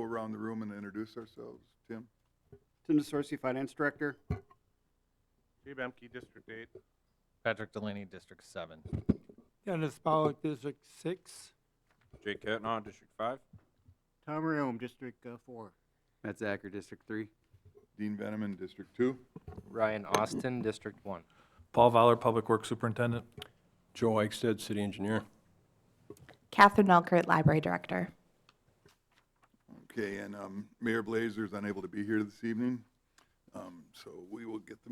go around the room and introduce ourselves. Tim? Tim DeSorsi, Finance Director. Jay Bemke, District 8. Patrick Delaney, District 7. Dennis Pollock, District 6. Jake Catnaugh, District 5. Tom Rome, District 4. Matt Zacher, District 3. Dean Veneman, District 2. Ryan Austin, District 1. Paul Fowler, Public Works Superintendent. Joe Eichstead, City Engineer. Catherine Melkert, Library Director. Okay, and Mayor Blazer is unable to be here this evening, so we will get the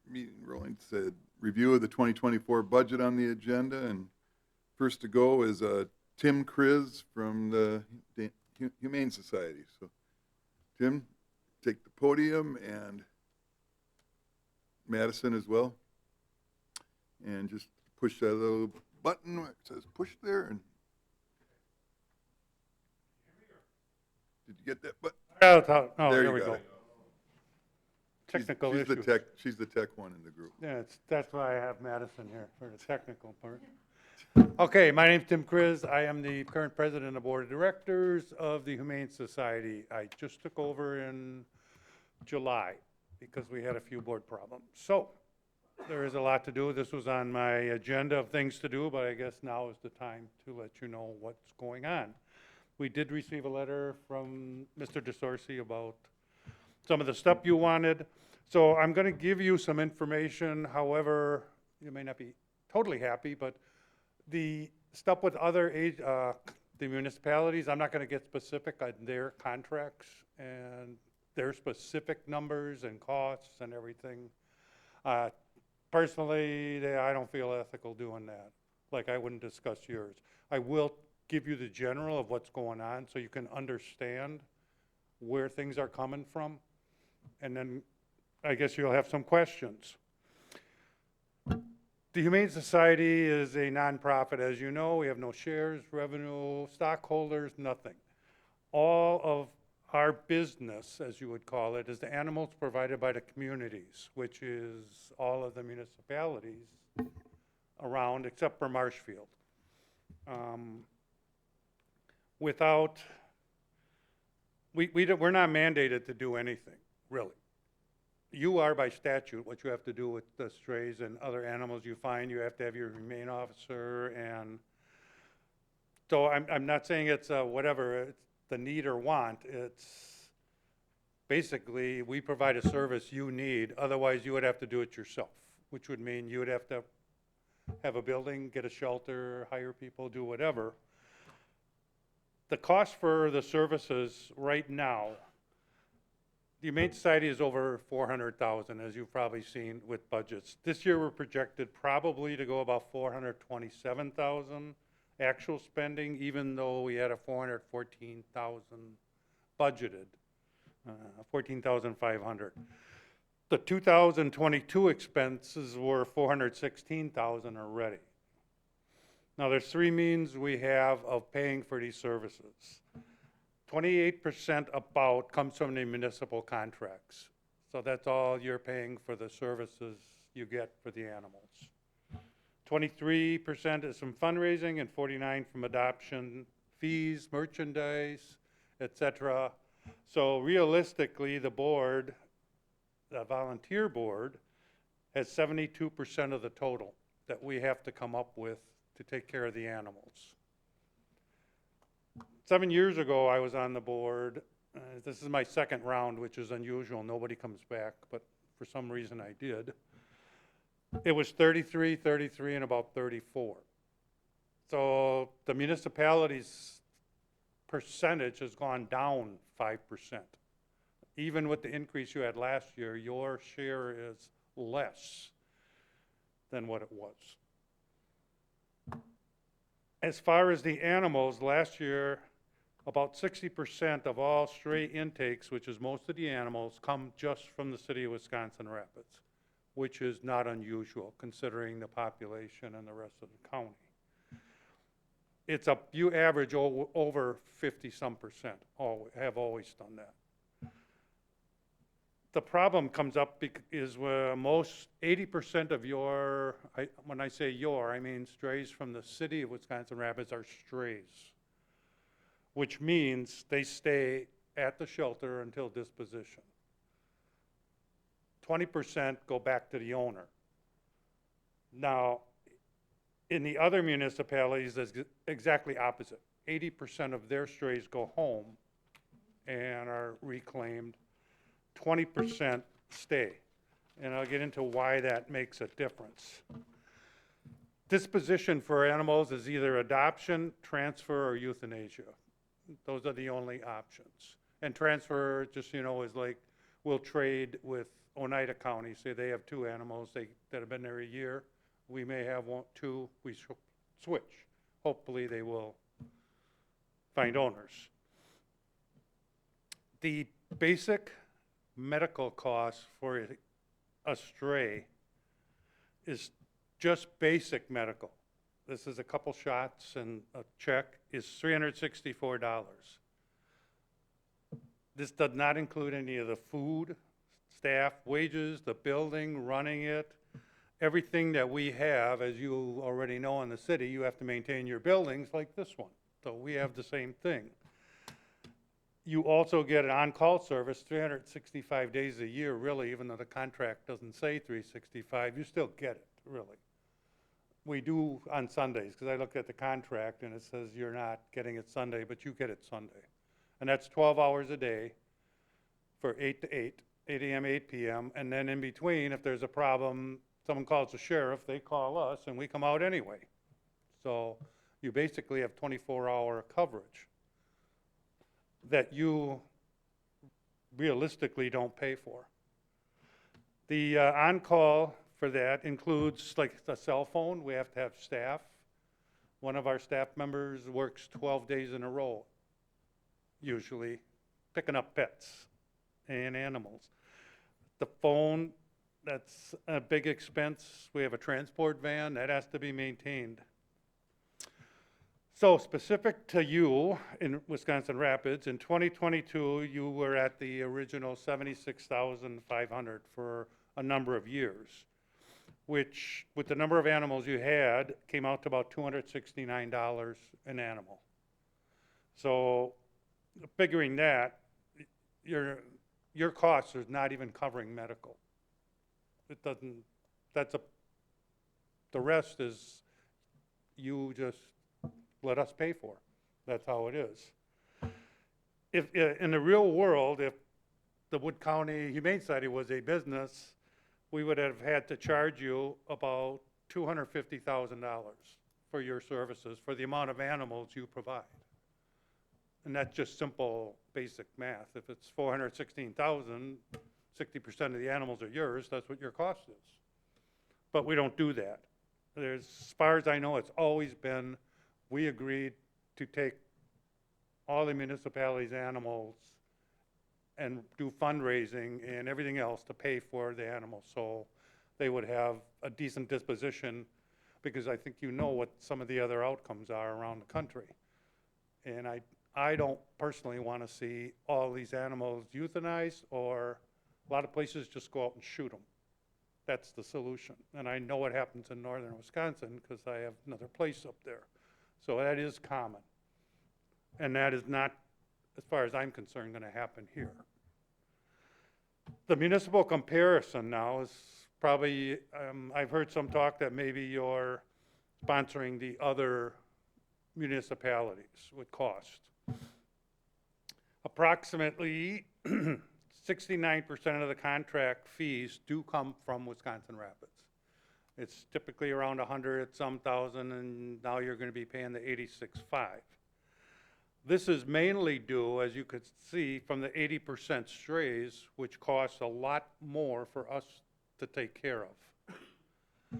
meeting rolling. Said review of the 2024 budget on the agenda, and first to go is Tim Kriz from the Humane Society. So, Tim, take the podium, and Madison as well, and just push that little button where it says push there, and did you get that button? Oh, There there you we got go. it. Technical she's issues. She's the tech one in the group. Yeah, that's why I have Madison here for the technical part. Okay, my name's Tim Kriz. I am the current president of Board of Directors of the Humane Society. I just took over in July because we had a few board problems. So there is a lot to do. This was on my agenda of things to do, but I guess now is the time to let you know what's going on. We did receive a letter from Mr. DeSorsi about some of the stuff you wanted. So I'm going to give you some information. However, you may not be totally happy, but the stuff with other the municipalities, I'm not going to get specific on their contracts and their specific numbers and costs and everything. Personally, I don't feel ethical doing that. Like I wouldn't discuss yours. I will give you the general of what's going on so you can understand where things are coming from. And then I guess you'll have some questions. The Humane Society is a nonprofit, as you know. We have no shares, revenue, stockholders, nothing. All of our business, as you would call it, is the animals provided by the communities, which is all of the municipalities around except for Marshfield. We're not mandated to do anything, really. You are by statute. What you have to do with the strays and other animals you find, you have to have your humane officer, and so I'm not saying it's whatever, it's the need or want. It's basically we provide a service you need, otherwise you would have to do it yourself, which would mean you would have to have a building, get a shelter, hire people, do whatever. The cost for the services right now, the Humane Society is over $400,000, as you've probably seen with budgets. This year we're projected probably to go about $427,000 actual spending, even though we had a $414,000 budgeted, $14,500. The 2022 expenses were $416,000 already. Now there's three means we have of paying for these services. 28% about comes from the municipal contracts. So that's all you're paying for the services you get for the animals. 23% is from fundraising and 49% from adoption fees, merchandise, etc. So realistically, the board, the volunteer board, has 72% of the total that we have to come up with to take care of the animals. 7 years ago, I was on the board. This is my second round, which is unusual. Nobody comes back, but for some reason I did. It was 33, 33, and about 34. So the municipality's percentage has gone down 5%. Even with the increase you had last year, your share is less than what it was. As far as the animals, last year, about 60% of all stray intakes, which is most of the animals, come just from the city of Wisconsin Rapids, which is not unusual considering the population and the rest of the county. You average over 50-some%, have always done that. The problem comes up is where most 80% of when I say I mean strays from the city of Wisconsin Rapids are strays, which means they stay at the shelter until disposition. 20% go back to the owner. Now, in the other municipalities, it's exactly opposite. 80% of their strays go home and are reclaimed. 20% stay. And I'll get into why that makes a difference. Disposition for animals is either adoption, transfer, or euthanasia. Those are the only options. And transfer, just so you know, is like we'll trade with Oneida County. Say they have 2 animals that have been there a year. We may have 2, we switch. Hopefully they will find owners. The basic medical cost for a stray is just basic medical. This is a couple shots and a check is $364. This does not include any of the food, staff, wages, the building, running it, everything that we have. As you already know, in the city, you have to maintain your buildings like this one. So we have the same thing. You also get an on-call service 365 days a year, really, even though the contract doesn't say 365, you still get it, really. We do on Sundays, because I looked at the contract and it says you're not getting it Sunday, but you get it Sunday. And that's 12 hours a day for 8 to 8, 8 a.m., 8 p.m. And then in between, if there's a problem, someone calls the sheriff, they call us, and we come out anyway. So you basically have 24-hour coverage that you realistically don't pay for. The on-call for that includes like a cell phone. We have to have staff. One of our staff members works 12 days in a row, usually picking up pets and animals. The phone, that's a big expense. We have a transport van that has to be maintained. So specific to you in Wisconsin Rapids, in 2022, you were at the original 76,500 for a number of years, which with the number of animals you had came out to about $269 an animal. So figuring that, your costs are not even covering medical. It doesn't, the rest is you just let us pay for. That's how it is. If in the real world, if the Wood County Humane Society was a business, we would have had to charge you about $250,000 for your services, for the amount of animals you provide. And that's just simple, basic math. If it's $416,000, 60% of the animals are yours, that's what your cost is. But we don't do that. As far as I know, it's always been, we agreed to take all the municipalities' animals and do fundraising and everything else to pay for the animals, so they would have a decent disposition, because I think you know what some of the other outcomes are around the country. And I don't personally want to see all these animals euthanized, or a lot of places just go out and shoot them. That's the solution. And I know what happens in northern Wisconsin, because I have another place up there. So that is common. And that is not, as far as I'm concerned, going to happen here. The municipal comparison now is probably, I've heard some talk that maybe you're sponsoring the other municipalities with cost. Approximately 69% of the contract fees do come from Wisconsin Rapids. It's typically around 100 some thousand, and now you're going to be paying the 86.5. This is mainly due, as you could see, from the 80% strays, which costs a lot more for us to take care of.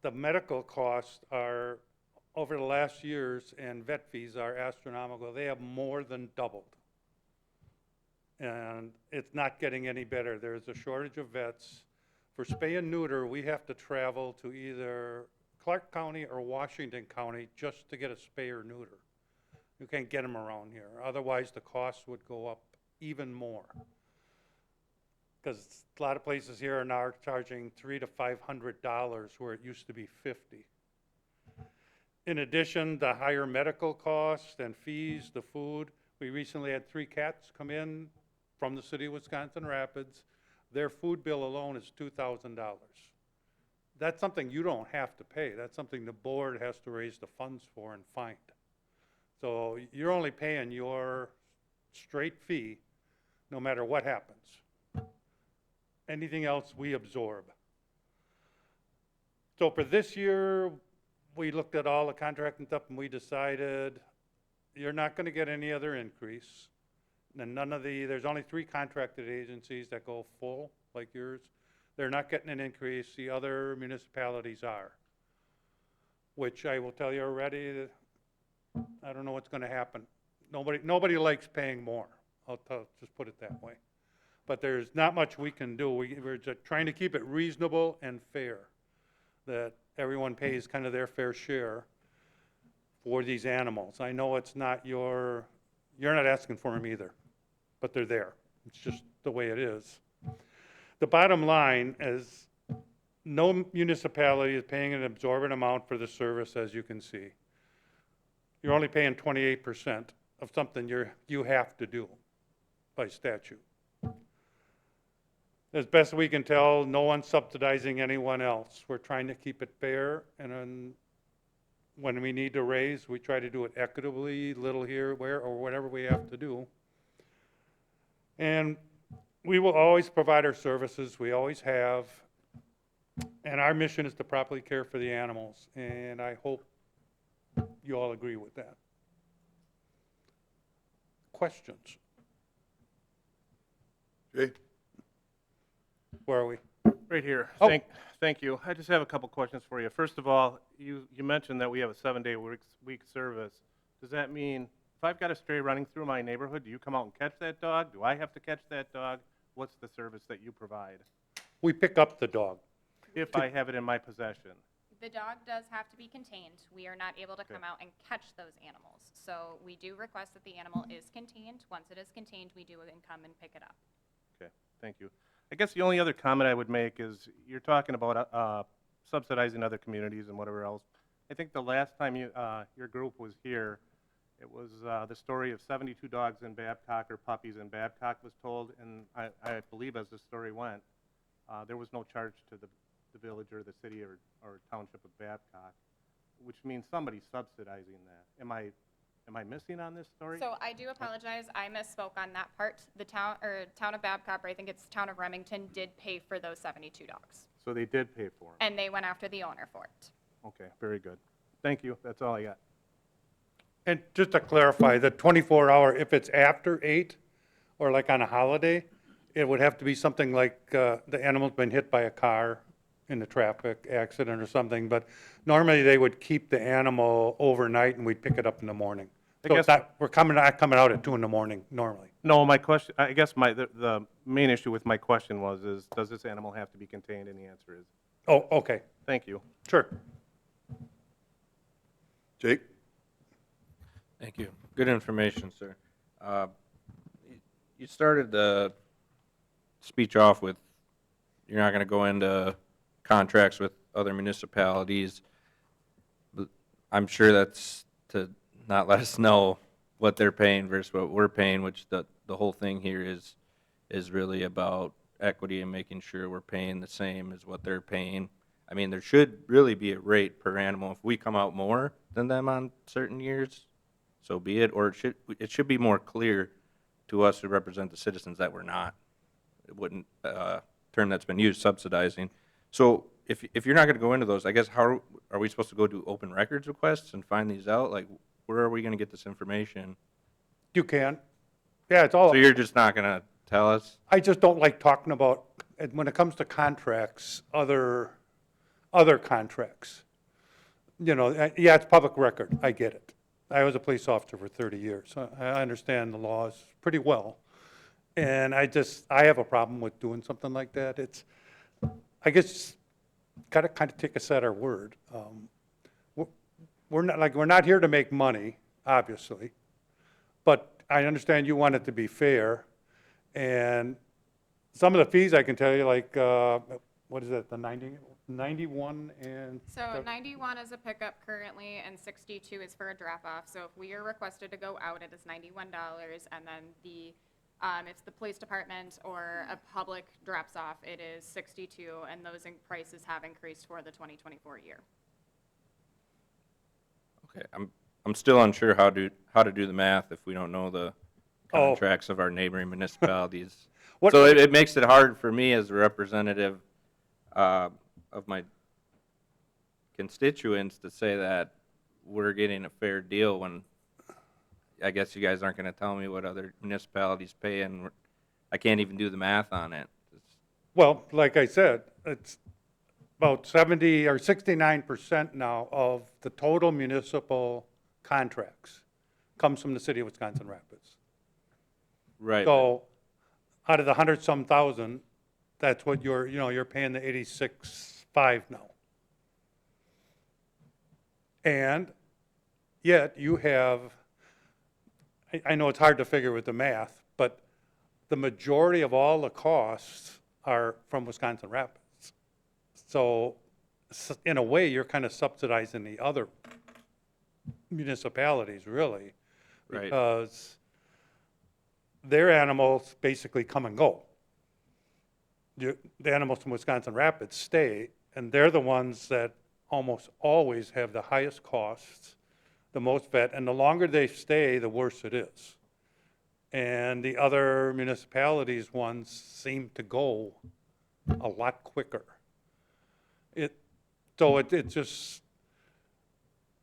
The medical costs are, over the last years, and vet fees are astronomical. They have more than doubled. And it's not getting any better. There's a shortage of vets. For spay and neuter, we have to travel to either Clark County or Washington County just to get a spay or neuter. You can't get them around here. Otherwise, the costs would go up even more. Because a lot of places here are now charging $300 to $500 where it used to be $50. In addition, the higher medical costs and fees, the food, We recently had 3 cats come in from the city of Wisconsin Rapids. Their food bill alone is $2,000. That's something you don't have to pay. That's something the board has to raise the funds for and find. So you're only paying your straight fee, no matter what happens. Anything else, we absorb. So for this year, we looked at all the contract and stuff, and we decided you're not gonna get any other increase. And there's only 3 contracted agencies that go full, like yours. They're not getting an increase, the other municipalities are. Which I will tell you already, that I don't know what's gonna happen. Nobody likes paying more, just put it that way. But there's not much we can do. We're just trying to keep it reasonable and fair, that everyone pays kind of their fair share for these animals. I know it's not you're not asking for them either, but they're there. It's just the way it is. The bottom line is no municipality is paying an absorbent amount for the service, as you can see. You're only paying 28% of something you have to do by statute. As best we can tell, no one's subsidizing anyone else. We're trying to keep it fair, and then when we need to raise, we try to do it equitably, little here, where, or whatever we have to do. And we will always provide our services, we always have, and our mission is to properly care for the animals, and I hope you all agree with that. Questions? Jay? Where are we? Right here. Oh. Thank you. I just have a couple questions for you. First of all, you mentioned that we have a 7-day week service. Does that mean if I've got a stray running through my neighborhood, do you come out and catch that dog? Do I have to catch that dog? What's the service that you provide We pick up the dog. if I have it in my possession? The dog does have to be contained. We are not able to come out and catch those animals. So we do request that the animal is contained. Once it is contained, we do come and pick it up. Okay, thank you. I guess the only other comment I would make is you're talking about subsidizing other communities and whatever else. I think the last time your group was here, it was the story of 72 dogs in Babcock, or puppies in Babcock was told, and I believe as the story went, there was no charge to the village or the city or township of Babcock, which means somebody's subsidizing that. Am I missing on this story? So I do apologize. I misspoke on that part. The town of Babcock, or I think it's town of Remington, did pay for those 72 dogs. So they did pay for them. And they went after the owner for it. Okay, very good. Thank you. That's all I got. And just to clarify, the 24-hour, if it's after 8, or like on a holiday, it would have to be something like the animal's been hit by a car in a traffic accident or something, but normally they would keep the animal overnight and we'd pick it up in the morning. I So it's guess- not, we're not coming out at 2 in the morning normally. No, my question, I guess the main issue with my question was, does this animal have to be contained? And the answer is, Oh, okay, thank you. sure. Jake? Thank you. Good information, sir. You started the speech off with, you're not going to go into contracts with other municipalities. But I'm sure that's to not let us know what they're paying versus what we're paying, which the whole thing here is really about equity and making sure we're paying the same as what they're paying. I mean, there should really be a rate per animal. If we come out more than them on certain years, so be it, or it should be more clear to us who represent the citizens that we're not. It wouldn't, term that's been used, subsidizing. So if you're not going to go into those, I guess how are we supposed to go do open records requests and find these out? Like, where are we going to get this information? You can. Yeah, it's all. So you're just not going to tell us? I just don't like talking about, and when it comes to contracts, other contracts. You know, yeah, it's public record, I get it. I was a police officer for 30 years, so I understand the laws pretty well. And I have a problem with doing something like that. I guess, gotta kind of take us at our word. We're not here to make money, obviously, but I understand you want it to be fair. And some of the fees, I can tell you, like, what is that, the 91 and? So 91 is a pickup currently, and 62 is for a drop-off. So if we are requested to go out, it is $91, and then if the police department or a public drops off, it is 62, and those prices have increased for the 2024 year. Okay, I'm still unsure how to do the math if we don't know the Oh. contracts of our neighboring municipalities. What- So it makes it hard for me as a representative of my constituents to say that we're getting a fair deal when I guess you guys aren't going to tell me what other municipalities pay, and I can't even do the math on it. Well, like I said, it's about 70 or 69% now of the total municipal contracts comes from the city of Wisconsin Rapids. Right. So out of the 100-some thousand, that's what you're paying the 86.5 now. And yet you have, I know it's hard to figure with the math, but the majority of all the costs are from Wisconsin Rapids. So in a way, you're kind of subsidizing the other municipalities, really. Right. Because their animals basically come and go. The animals from Wisconsin Rapids stay, and they're the ones that almost always have the highest costs, the most vet, and the longer they stay, the worse it is. And the other municipalities ones seem to go a lot quicker. So it's just,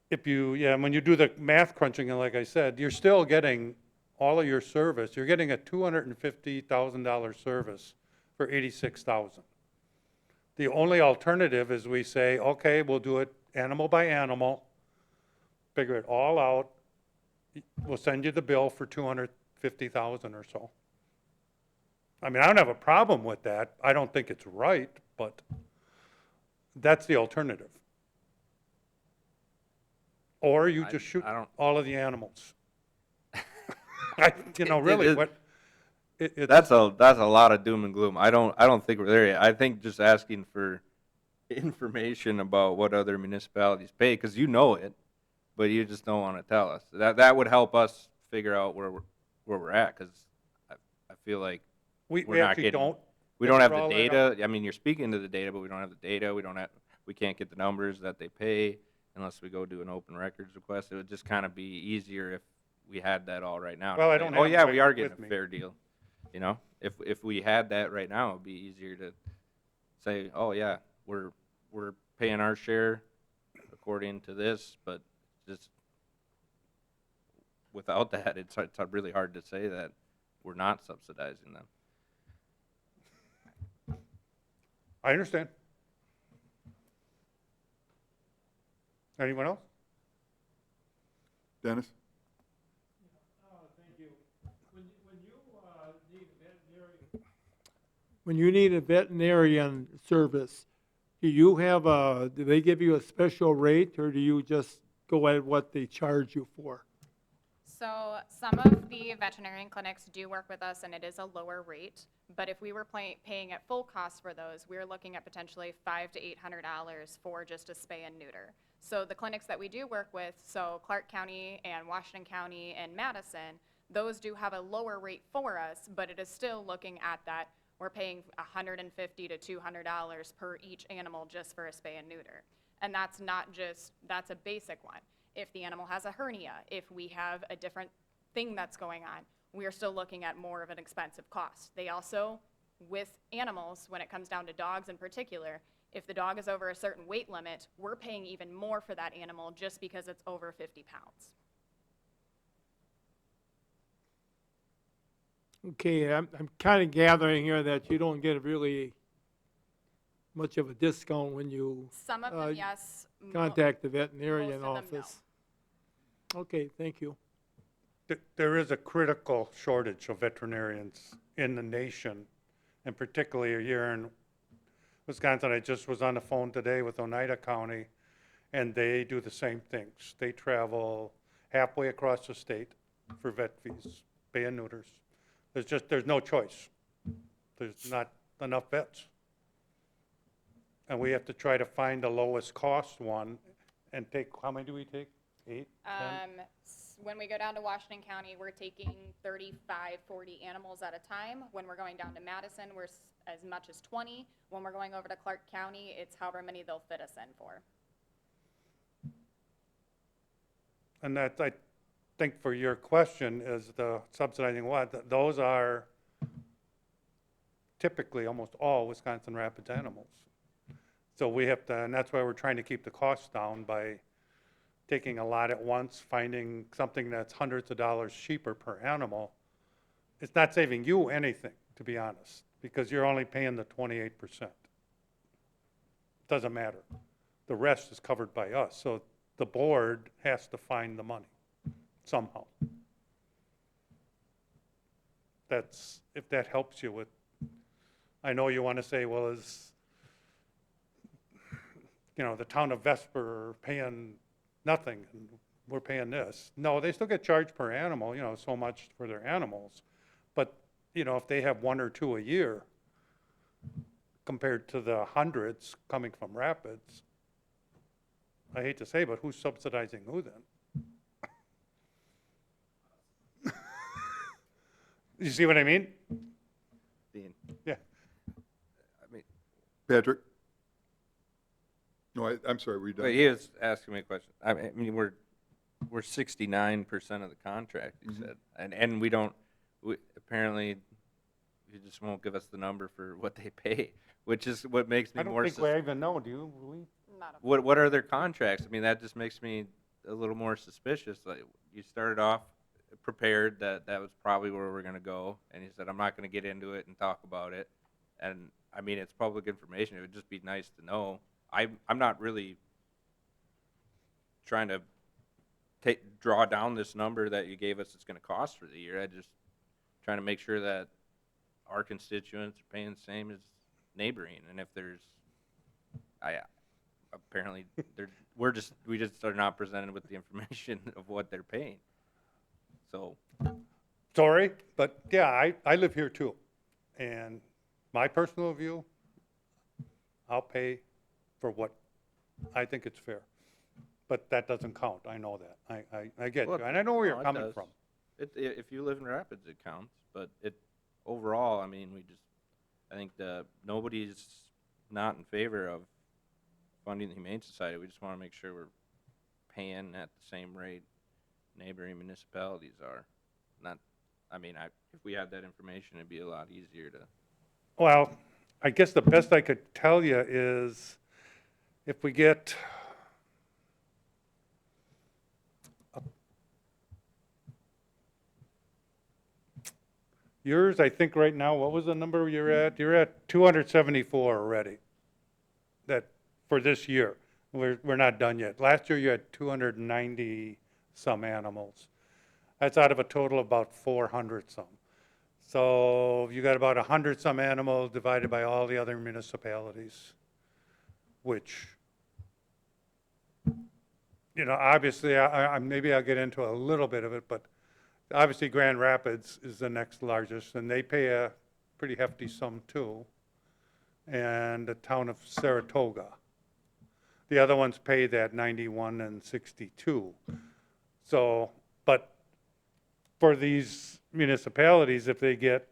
when you do the math crunching, and like I said, you're still getting all of your service. You're getting a $250,000 service for $86,000. The only alternative is we say, okay, we'll do it animal by animal, figure it all out. We'll send you the bill for $250,000 or so. I mean, I don't have a problem with that. I don't think it's right, but that's the alternative. Or you just shoot I don't- all of the animals. Really, it- what? That's a lot of doom and gloom. I don't think we're there yet. I think just asking for information about what other municipalities pay, because you know it, but you just don't want to tell us. That would help us figure out where we're at, because I feel like We we're not actually getting. don't. We don't have figure the all that out. data. I mean, you're speaking to the data, but we don't have the data. We can't get the numbers that they pay unless we go do an open records request. It would just kind of be easier if we had that all right now. Well, I Say, don't oh have yeah, it we are with getting me. a fair deal. You know, if we had that right now, it'd be easier to say, oh yeah, we're paying our share according to this, but just without that, it's really hard to say that we're not subsidizing them. I understand. Anyone else? Dennis? When you need a veterinarian service, do they give you a special rate, or do you just go at what they charge you for? So some of the veterinarian clinics do work with us, and it is a lower rate. But if we were paying at full cost for those, we're looking at potentially $500 to $800 for just a spay and neuter. So the clinics that we do work with, so Clark County and Washington County and Madison, those do have a lower rate for us, but it is still looking at that. We're paying $150 to $200 per each animal just for a spay and neuter. And that's that's a basic one. If the animal has a hernia, if we have a different thing that's going on, we are still looking at more of an expensive cost. They also, with animals, when it comes down to dogs in particular, if the dog is over a certain weight limit, we're paying even more for that animal just because it's over 50 pounds. Okay, I'm kind of gathering here that you don't get really much of a discount when you Some of them, yes. contact the veterinarian most of them, no. office. Okay, thank you. There is a critical shortage of veterinarians in the nation, and particularly here in Wisconsin. I just was on the phone today with Oneida County, and they do the same things. They travel halfway across the state for vet fees, spay and neuters. There's no choice. There's not enough vets. And we have to try to find the lowest cost one and take, how many do we take? 8, 10? When we go down to Washington County, we're taking 35, 40 animals at a time. When we're going down to Madison, we're as much as 20. When we're going over to Clark County, it's however many they'll fit us in for. And that, I think for your question is the subsidizing what, those are typically almost all Wisconsin Rapids animals. So we have to, and that's why we're trying to keep the costs down by taking a lot at once, finding something that's hundreds of dollars cheaper per animal. It's not saving you anything, to be honest, because you're only paying the 28%. Doesn't matter. The rest is covered by us. So the board has to find the money somehow. That's, if that helps you with, I know you want to say, well, is, the town of Vesper paying nothing, and we're paying this. No, they still get charged per animal, so much for their animals. But, if they have 1 or 2 a year, compared to the hundreds coming from Rapids, I hate to say, but who's subsidizing who then? You see what I mean? Dean. Yeah. I mean, Patrick? No, I'm sorry, were you done? but he was asking me a question. I mean, we're 69% of the contract, he said, and we don't. Apparently, you just won't give us the number for what they pay, which is what makes me I don't more. think we even know, do you? Louis? Not a What are their contracts? I mean, that just makes me a little more suspicious. Like, you started off prepared that that was probably where we're going to go, and you said, I'm not going to get into it and talk about it. And I mean, it's public information. It would just be nice to know. I'm not really trying to draw down this number that you gave us it's going to cost for the year. I just trying to make sure that our constituents are paying the same as neighboring. And if there's, apparently we just are not presented with the information of what they're paying. So, Sorry, but yeah, I live here too. And my personal view, I'll pay for what I think it's fair. But that doesn't count, I know that. I get you, Well, and I know where no, you're it coming does. from. if you live in Rapids, it counts. But overall, I mean, I think nobody's not in favor of funding the Humane Society. We just want to make sure we're paying at the same rate neighboring municipalities are. If we had that information, it'd be a lot easier to. Well, I guess the best I could tell you is if we get yours, I think right now, what was the number you're at? You're at 274 already. That for this year. We're not done yet. Last year you had 290 some animals. That's out of a total of about 400 some. So you got about 100 some animals divided by all the other municipalities, which, obviously, maybe I'll get into a little bit of it, but obviously Grand Rapids is the next largest, and they pay a pretty hefty sum too. And the town of Saratoga. The other ones pay that 91 and 62. So, but for these municipalities, if they get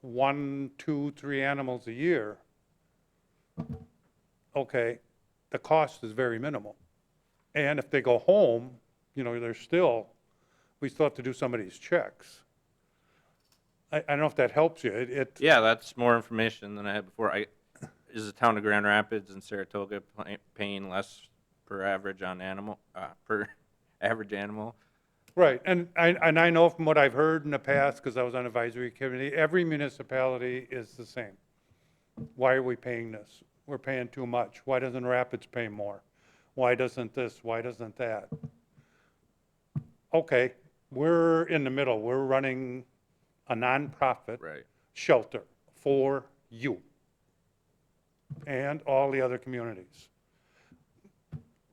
1, 2, 3 animals a year, okay, the cost is very minimal. And if they go home, we still have to do somebody's checks. I don't know if that helps you. Yeah, that's more information than I had before. Is the town of Grand Rapids and Saratoga paying less per average animal? Right, and I know from what I've heard in the past, because I was on advisory committee, every municipality is the same. Why are we paying this? We're paying too much. Why doesn't Rapids pay more? Why doesn't this? Why doesn't that? Okay, we're in the middle. We're running a nonprofit shelter for you and all the other communities.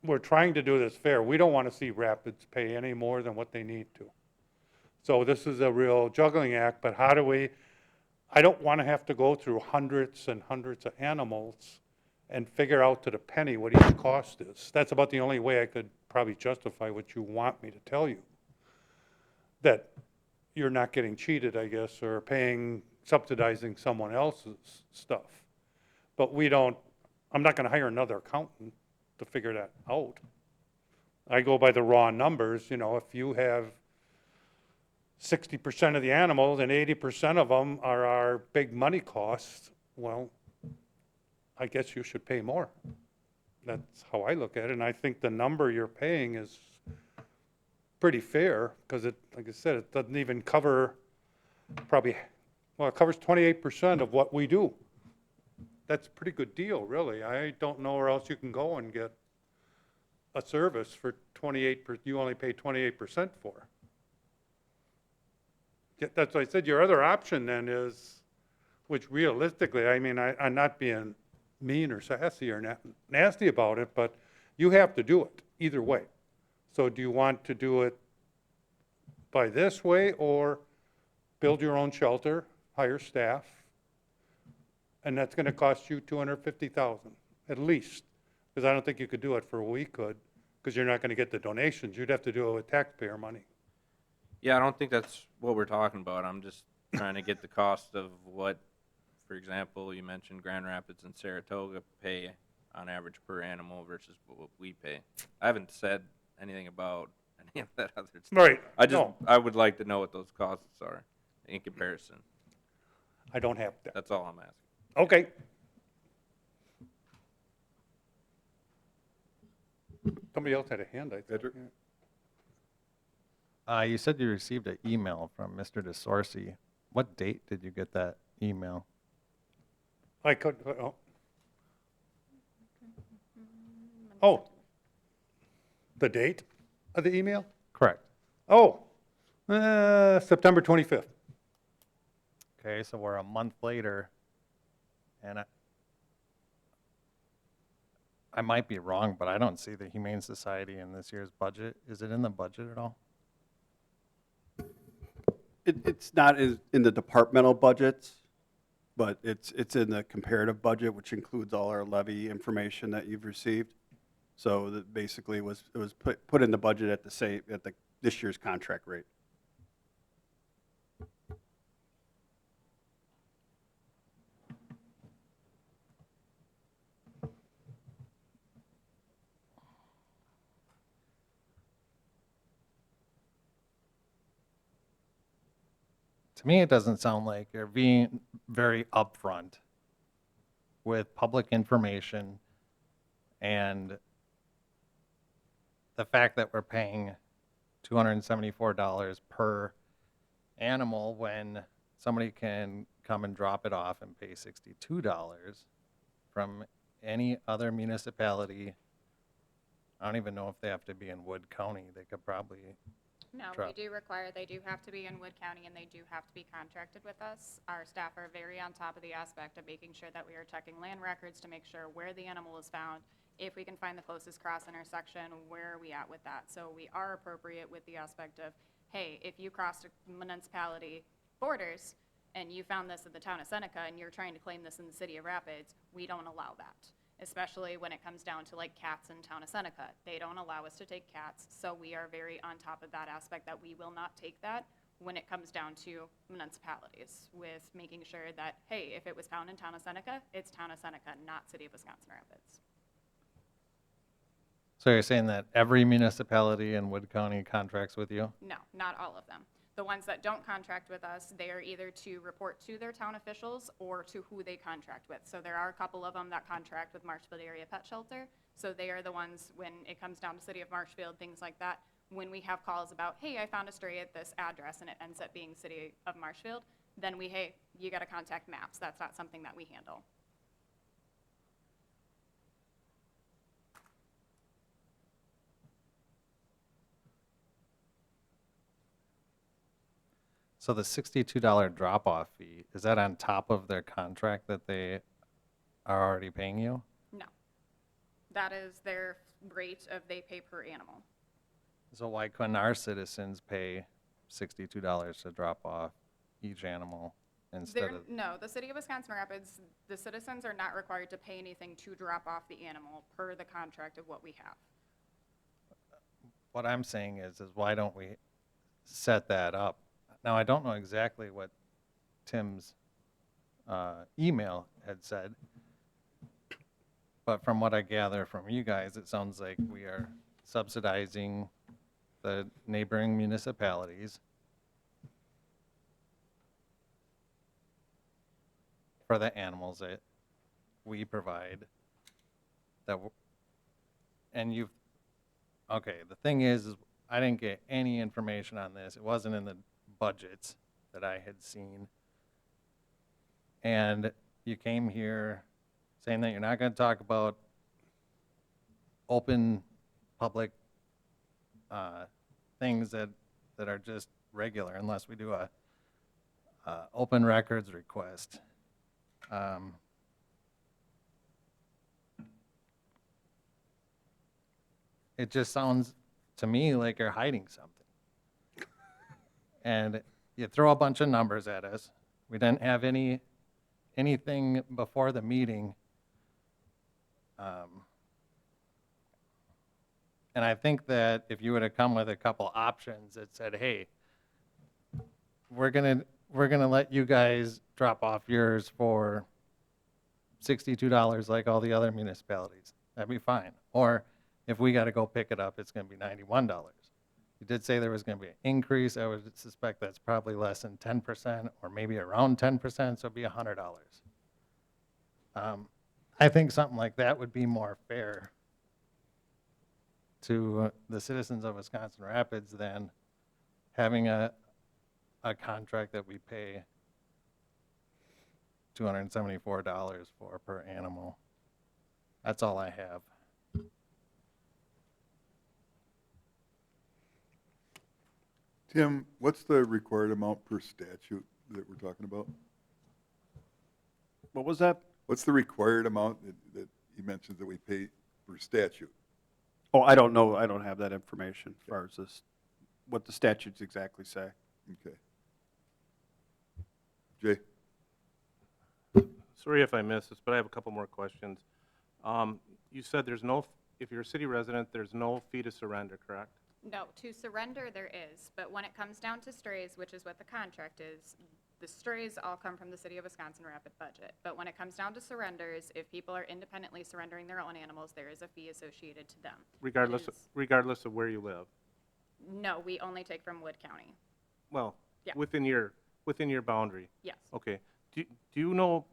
We're trying to do this fair. We don't want to see Rapids pay any more than what they need to. So this is a real juggling act, but I don't want to have to go through hundreds and hundreds of animals and figure out to the penny what each cost is. That's about the only way I could probably justify what you want me to tell you. That you're not getting cheated, I guess, or subsidizing someone else's stuff. But I'm not gonna hire another accountant to figure that out. I go by the raw numbers, if you have 60% of the animals and 80% of them are our big money costs, well, I guess you should pay more. That's how I look at it, and I think the number you're paying is pretty fair, because like I said, it doesn't even cover it covers 28% of what we do. That's a pretty good deal, really. I don't know where else you can go and get a service for you only pay 28% for. That's why I said your other option then is, which realistically, I mean, I'm not being mean or sassy or nasty about it, but you have to do it either way. So do you want to do it by this way, or build your own shelter, hire staff, and that's gonna cost you $250,000 at least? Because I don't think you could do it for what we could, because you're not gonna get the donations. You'd have to do it with taxpayer money. Yeah, I don't think that's what we're talking about. I'm just trying to get the cost of what, for example, you mentioned Grand Rapids and Saratoga pay on average per animal versus what we pay. I haven't said anything about any of that other stuff. Right. I would like to know what those costs are in comparison. I don't have that. That's all I'm asking. Okay. Somebody else had a hand, I think. Edric? You said you received an email from Mr. DeSorcy. What date did you get that email? I could, oh, the date of the email? Correct. Oh, September 25th. Okay, so we're a month later, and I might be wrong, but I don't see the Humane Society in this year's budget. Is it in the budget at all? It's not in the departmental budgets, but it's in the comparative budget, which includes all our levy information that you've received. So that basically it was put in the budget at this year's contract rate. To me, it doesn't sound like you're being very upfront with public information and the fact that we're paying $274 per animal when somebody can come and drop it off and pay $62 from any other municipality. I don't even know if they have to be in Wood County. They could probably No, we drop. do require, they do have to be in Wood County, and they do have to be contracted with us. Our staff are very on top of the aspect of making sure that we are checking land records to make sure where the animal is found. If we can find the closest cross intersection, where are we at with that? So we are appropriate with the aspect of, hey, if you crossed a municipality borders and you found this in the town of Seneca and you're trying to claim this in the city of Rapids, we don't allow that. Especially when it comes down to like cats in town of Seneca. They don't allow us to take cats, so we are very on top of that aspect that we will not take that when it comes down to municipalities, with making sure that, hey, if it was found in town of Seneca, it's town of Seneca, not city of Wisconsin Rapids. So you're saying that every municipality in Wood County contracts with you? No, not all of them. The ones that don't contract with us, they are either to report to their town officials or to who they contract with. So there are a couple of them that contract with Marshfield Area Pet Shelter. So they are the ones, when it comes down to City of Marshfield, things like that, when we have calls about, hey, I found a stray at this address and it ends up being City of Marshfield, then hey, you got to contact MAPS. That's not something that we handle. So the $62 drop-off fee, is that on top of their contract that they are already paying you? No. That is their rate of they pay per animal. So why couldn't our citizens pay $62 to drop off each animal instead of, No, the city of Wisconsin Rapids, the citizens are not required to pay anything to drop off the animal per the contract of what we have. what I'm saying is why don't we set that up? Now, I don't know exactly what Tim's email had said, but from what I gather from you guys, it sounds like we are subsidizing the neighboring municipalities for the animals that we provide. And you've, okay, the thing is I didn't get any information on this. It wasn't in the budgets that I had seen. And you came here saying that you're not going to talk about open public things that are just regular unless we do a open records request. It just sounds to me like you're hiding something. And you throw a bunch of numbers at us. We didn't have anything before the meeting. And I think that if you would have come with a couple options that said, hey, we're gonna let you guys drop off yours for $62 like all the other municipalities, that'd be fine. Or if we gotta go pick it up, it's gonna be $91. You did say there was gonna be an increase. I would suspect that's probably less than 10% or maybe around 10%, so it'd be $100. I think something like that would be more fair to the citizens of Wisconsin Rapids than having a contract that we pay $274 for per animal. That's all I have. Tim, what's the required amount per statute that we're talking about? What was that? What's the required amount that he mentions that we pay per statute? Oh, I don't know. I don't have that information as far as this, what the statutes exactly say. Okay. Jay? Sorry if I missed this, but I have a couple more questions. You said there's no, if you're a city resident, there's no fee to surrender, correct? No, to surrender there is, but when it comes down to strays, which is what the contract is, the strays all come from the city of Wisconsin Rapid budget. But when it comes down to surrenders, if people are independently surrendering their own animals, there is a fee associated to them. Regardless of where you live? No, we only take from Wood County. Well, Yeah. within your boundary? Yes. Okay. Do you know,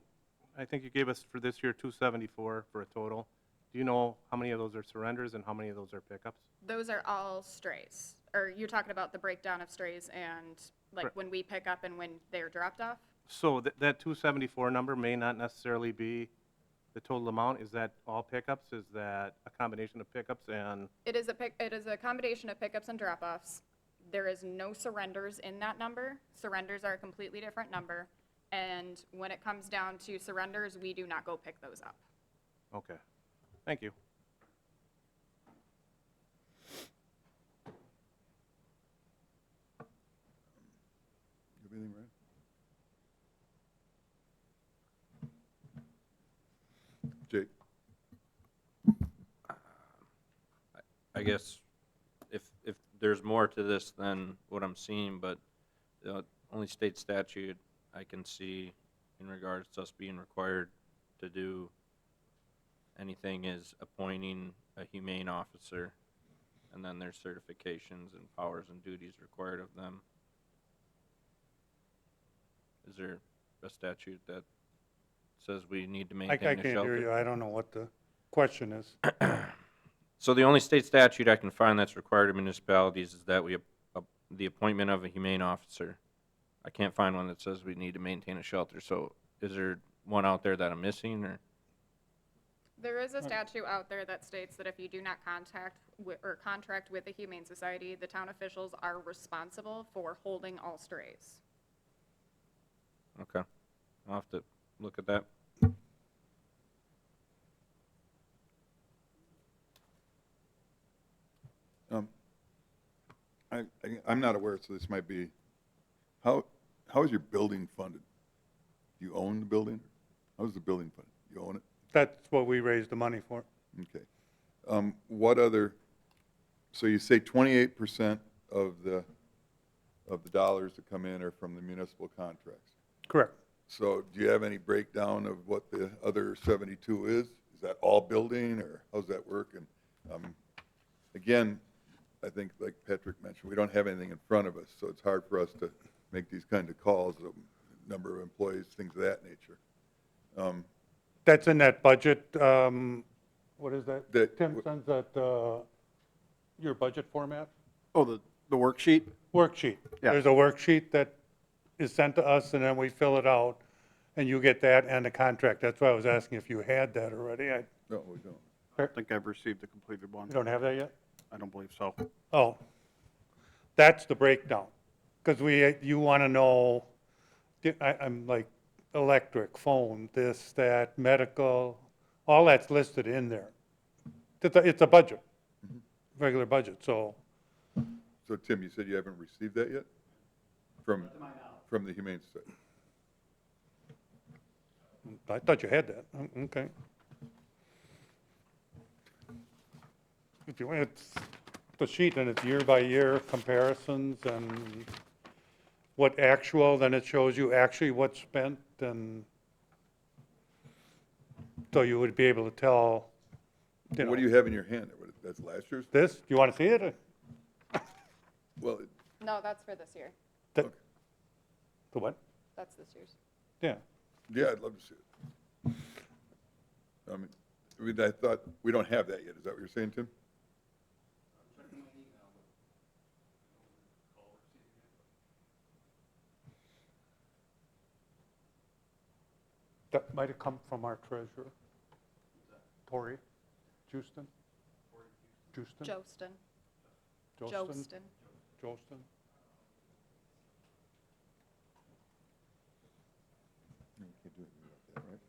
I think you gave us for this year 274 for a total. Do you know how many of those are surrenders and how many of those are pickups? Those are all strays. Or you're talking about the breakdown of strays and like Correct. when we pick up and when they're dropped off? So that 274 number may not necessarily be the total amount. Is that all pickups? Is that a combination of pickups and? It is a combination of pickups and drop-offs. There is no surrenders in that number. Surrenders are a completely different number. And when it comes down to surrenders, we do not go pick those up. Okay. Thank you. You have anything, Ryan? Jake? I guess if there's more to this than what I'm seeing, but the only state statute I can see in regards to us being required to do anything is appointing a humane officer, and then there's certifications and powers and duties required of them. Is there a statute that says we need to I maintain a can't hear shelter? you. I don't know what the question is. So the only state statute I can find that's required of municipalities is that the appointment of a humane officer. I can't find one that says we need to maintain a shelter. So is there one out there that I'm missing, or? There is a statute out there that states that if you do not contract with the Humane Society, the town officials are responsible for holding all strays. Okay, I'll have to look at that. I'm not aware, so this might be, how is your building funded? Do you own the building? How's the building funded? You own it? That's what we raised the money for. Okay. What other, so you say 28% of the dollars that come in are from the municipal contracts. Correct. So do you have any breakdown of what the other 72 is? Is that all building, or how's that work? And again, I think like Patrick mentioned, we don't have anything in front of us, so it's hard for us to make these kind of calls, number of employees, things of that nature. That's in that budget, what is that? That- Tim sends that, your budget format? Oh, the worksheet? Worksheet. Yeah. There's a worksheet that is sent to us, and then we fill it out, and you get that and the contract. That's why I was asking if you had that already. No, we don't. I don't think I've received a completed one. You don't have that yet? I don't believe so. Oh, that's the breakdown. Because you want to know, I'm like, electric, phone, this, that, medical, all that's listed in there. It's a budget, regular budget, so. So Tim, you said you haven't received that yet? From the Humane Society? I thought you had that. Okay. If you want, it's the sheet, and it's year-by-year comparisons and what actual, then it shows you actually what's spent, and so you would be able to tell, you know. What do you have in your hand? That's last year's? This, do you want to see it? Well, No, that's for this year. The what? That's this year's. Yeah. yeah, I'd love to see it. I mean, I thought, we don't have that yet. Is that what you're saying, Tim? That might have come from our treasurer. Tori Houston? Houston? Jostin. Jostin? Jostin? No, we can't do anything about that, right?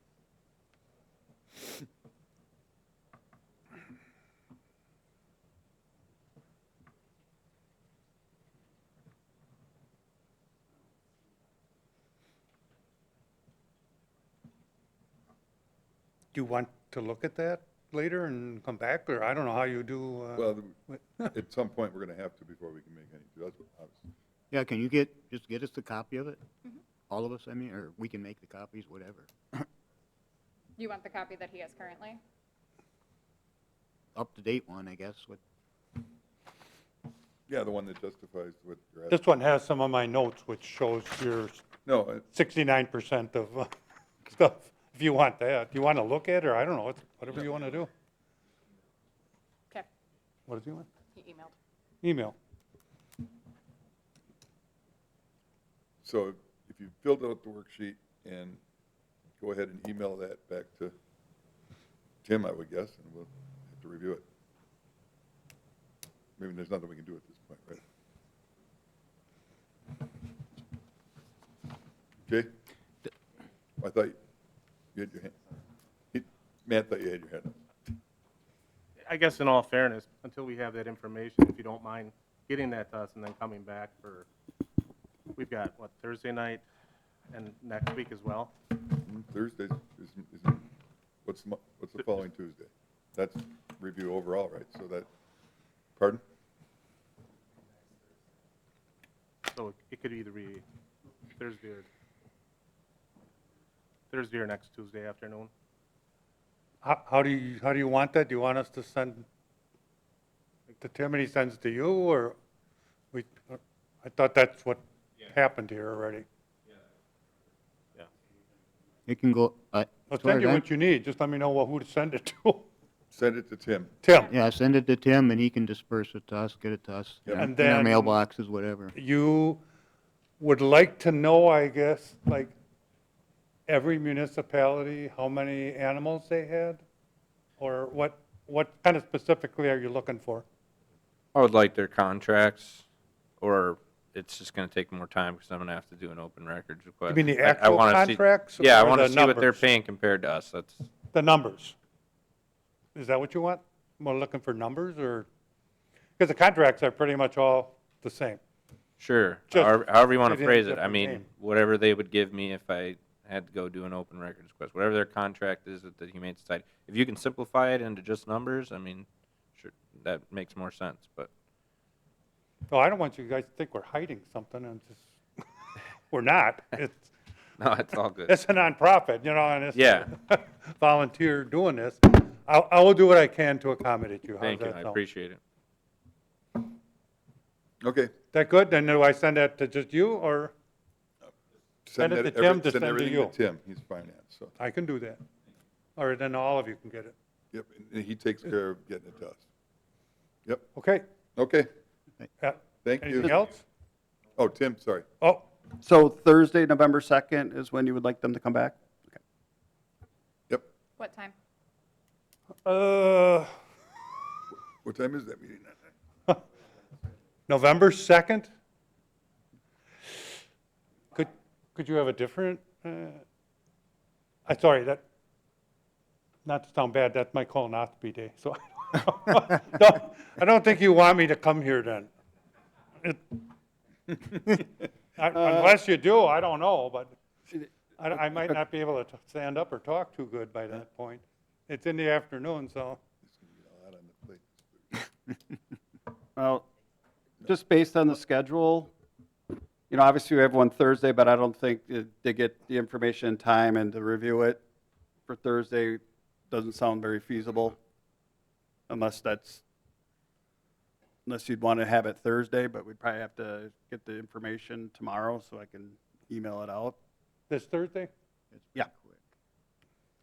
Do you want to look at that later and come back, or I don't know how you do, Well, at some point, we're going to have to before we can make any, that's what I was, Yeah, can you just get us a copy of it? All of us, I mean, or we can make the copies, whatever. You want the copy that he has currently? Up-to-date one, I guess, with, yeah, the one that justifies what you're this asking. one has some of my notes, which shows your No, 69% of stuff, if you want that. Do you want to look at it, or I don't know, it's whatever you want to do. Okay, What does he want? he emailed. Email. so if you filled out the worksheet and go ahead and email that back to Tim, I would guess, and we'll have to review it. Maybe there's nothing we can do at this point, right? Okay? I thought you had your hand, Matt thought you had your hand up. I guess in all fairness, until we have that information, if you don't mind getting that to us and then coming back for, we've got, what, Thursday night and next week as well? Thursday is what's the following Tuesday? That's review overall, right? So that, pardon? So it could either be Thursday or next Tuesday afternoon. How do you want that? Do you want us to send to Tim and he sends it to you, or we, I thought that's what happened here already. it can go, I'll as far send as you I'm- what you need, just let me know who to send it to. Send it to Tim. Tim, yeah, send it to Tim and he can disperse it to us, get it to us. Yep. And In our then- mailboxes, whatever. you would like to know, I guess, like, every municipality, how many animals they had? Or what kind of specifically are you looking for? I would like their contracts, or it's just gonna take more time because I'm gonna have to do an open records request. You mean the I actual wanna see- contracts? Yeah, I or wanna the see what they're numbers? paying compared to us, that's, The numbers. Is that what you want? More looking for numbers, or? Because the contracts are pretty much all the same. sure, Just however you wanna get in a phrase it, I different mean, name. whatever they would give me if I had to go do an open records request, whatever their contract is with the Humane Society. If you can simplify it into just numbers, I mean, sure, that makes more sense, but. No, I don't want you guys to think we're hiding something and just, we're not. It's, No, it's all good. it's a nonprofit, you know, and it's Yeah. volunteer doing this. I will do what I can to accommodate you. How's Thank you, that I sound? appreciate it. Okay. That good? Then do I send that to just you, or Send it that- to Tim to send send to everything you. Tim, he's finance, so, I can do that? Or then all of you can get it? yep, and he takes care of getting it to us. Yep, Okay. okay, Yeah. thank you. Anything else? Oh, Tim, sorry. Oh, So Thursday, November 2nd is when you would like them to come back? Okay. Yep, What time? what time is that meeting that night? November 2nd? Could you have a different, sorry, that, not to sound bad, that's my colonoscopy day, so I don't think you want me to come here then. Unless you do, I don't know, but I might not be able to stand up or talk too good by that point. It's in the afternoon, so. It's gonna be a lot on the plate. Well, just based on the schedule, you know, obviously we have one Thursday, but I don't think they get the information in time and to review it for Thursday doesn't sound very feasible. Unless you'd want to have it Thursday, but we'd probably have to get the information tomorrow so I can email it out. This Thursday? Yeah.